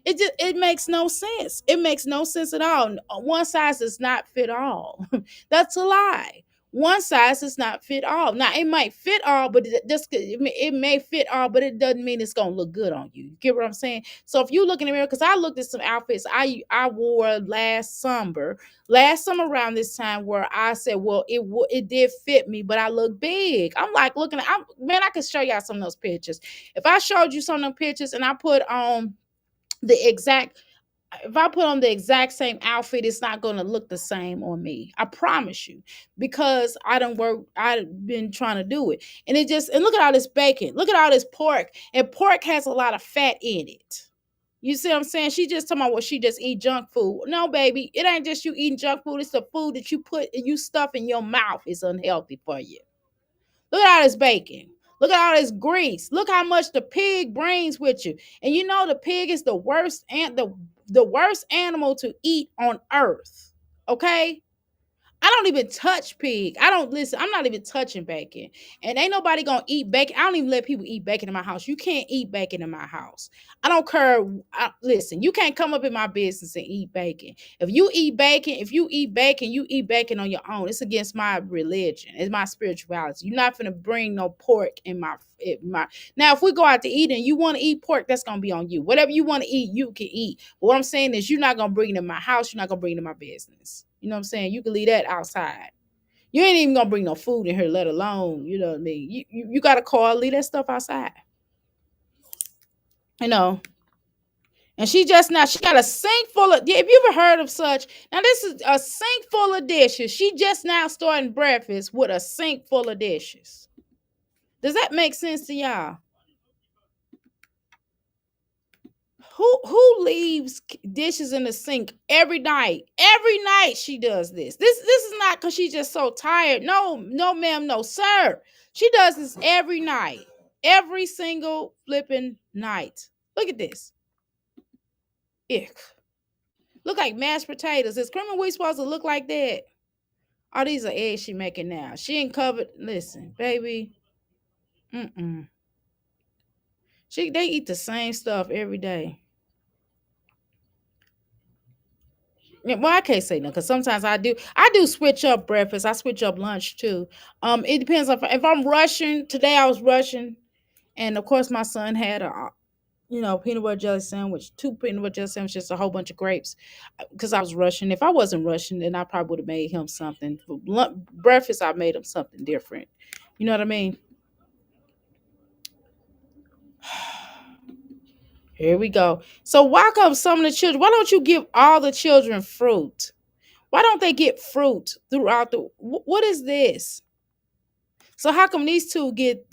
It makes no sense. It makes no sense at all. One size does not fit all. That's a lie. One size does not fit all. Now it might fit all, but it may fit all, but it doesn't mean it's gonna look good on you. You get what I'm saying? So if you look in the mirror, because I looked at some outfits I wore last summer around this time, where I said, well, it did fit me, but I look big. I'm like looking at, man, I could show y'all some of those pictures. If I showed you some of them pictures and I put on the exact if I put on the exact same outfit, it's not going to look the same on me. I promise you, because I've been trying to do it, and look at all this bacon, look at all this pork, and pork has a lot of fat in it. You see what I'm saying? She just talking about what she just eat junk food. No, baby, it ain't just you eating junk food. It's the food that you stuff in your mouth is unhealthy for you. Look at all this bacon. Look at all this grease. Look how much the pig brings with you. And you know the pig is the worst animal to eat on earth. Okay? I don't even touch pig. I don't listen. I'm not even touching bacon. And ain't nobody gonna eat bacon. I don't even let people eat bacon in my house. You can't eat bacon in my house. I don't care. Listen, you can't come up in my business and eat bacon. If you eat bacon, you eat bacon on your own. It's against my religion. It's my spirituality. You're not gonna bring no pork in my. Now, if we go out to eat and you want to eat pork, that's gonna be on you. Whatever you want to eat, you can eat. But what I'm saying is, you're not gonna bring it in my house. You're not gonna bring it in my business. You know what I'm saying? You can leave that outside. You ain't even gonna bring no food in here, let alone, you know what I mean? You got a car, leave that stuff outside. You know. And she got a sink full of, yeah, have you ever heard of such? Now, this is a sink full of dishes. She just now starting breakfast with a sink full of dishes. Does that make sense to y'all? Who leaves dishes in the sink every night? Every night she does this. This is not because she's just so tired. No, no, ma'am, no, sir. She does this every night. Every single flipping night. Look at this. Ick. Look like mashed potatoes. Is cream of wheat supposed to look like that? Oh, these are eggs she making now. She ain't covered. Listen, baby. Mm-mm. They eat the same stuff every day. Yeah, well, I can't say no because sometimes I do. I do switch up breakfast. I switch up lunch too. It depends if I'm rushing. Today I was rushing, and of course my son had a peanut butter jelly sandwich, two peanut butter jelly sandwiches, a whole bunch of grapes, because I was rushing. If I wasn't rushing, then I probably would have made him something for breakfast. I made him something different. You know what I mean? Here we go. So why come some of the children? Why don't you give all the children fruit? Why don't they get fruit throughout what is this? So how come these two get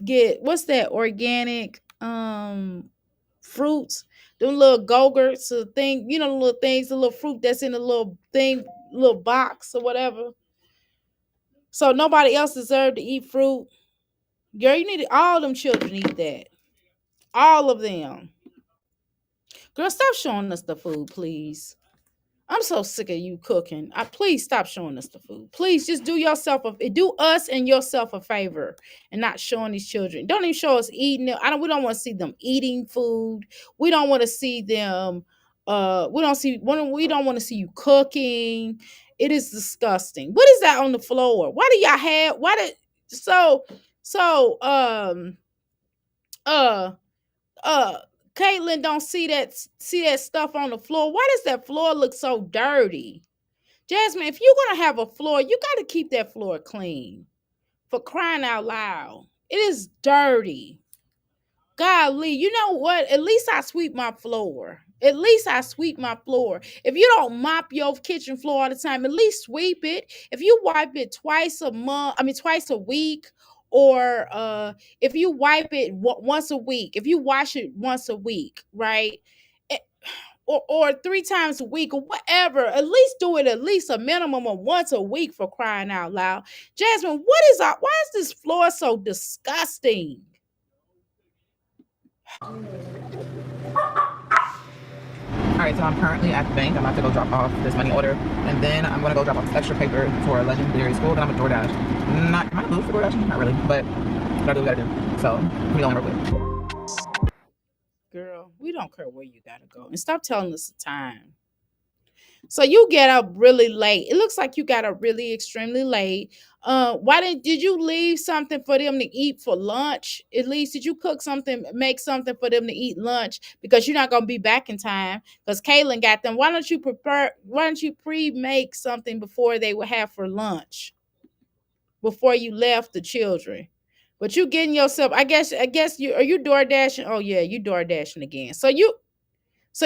what's that organic fruits? Them little gogurts, the thing, the little things, the little fruit that's in the little thing, little box or whatever. So nobody else deserved to eat fruit. Girl, you need all them children eat that. All of them. Girl, stop showing us the food, please. I'm so sick of you cooking. Please stop showing us the food. Please just do us and yourself a favor and not showing these children. Don't even show us eating it. We don't want to see them eating food. We don't want to see them we don't want to see you cooking. It is disgusting. What is that on the floor? Why do y'all have why did so so uh uh Caitlin don't see that stuff on the floor. Why does that floor look so dirty? Jasmine, if you're gonna have a floor, you gotta keep that floor clean. For crying out loud. It is dirty. Golly, you know what? At least I sweep my floor. At least I sweep my floor. If you don't mop your kitchen floor all the time, at least sweep it. If you wipe it twice a month, I mean twice a week, or if you wipe it once a week, if you wash it once a week, right? Eh, or three times a week or whatever, at least do it at least a minimum of once a week, for crying out loud. Jasmine, why is this floor so disgusting? All right, so I'm currently at the bank. I'm about to go drop off this money order, and then I'm gonna go drop off this extra paper for Legendary School. Then I'm gonna DoorDash. Not, am I gonna move for DoorDash? Not really, but gotta do what I gotta do. So let me go real quick. Girl, we don't care where you gotta go. And stop telling us the time. So you get up really late. It looks like you got up really extremely late. Why did you leave something for them to eat for lunch? At least did you cook something, make something for them to eat lunch, because you're not gonna be back in time. Because Kaylin got them. Why don't you pre-make something before they would have for lunch? Before you left the children. But you getting yourself, I guess you, are you door dashing? Oh yeah, you door dashing again. So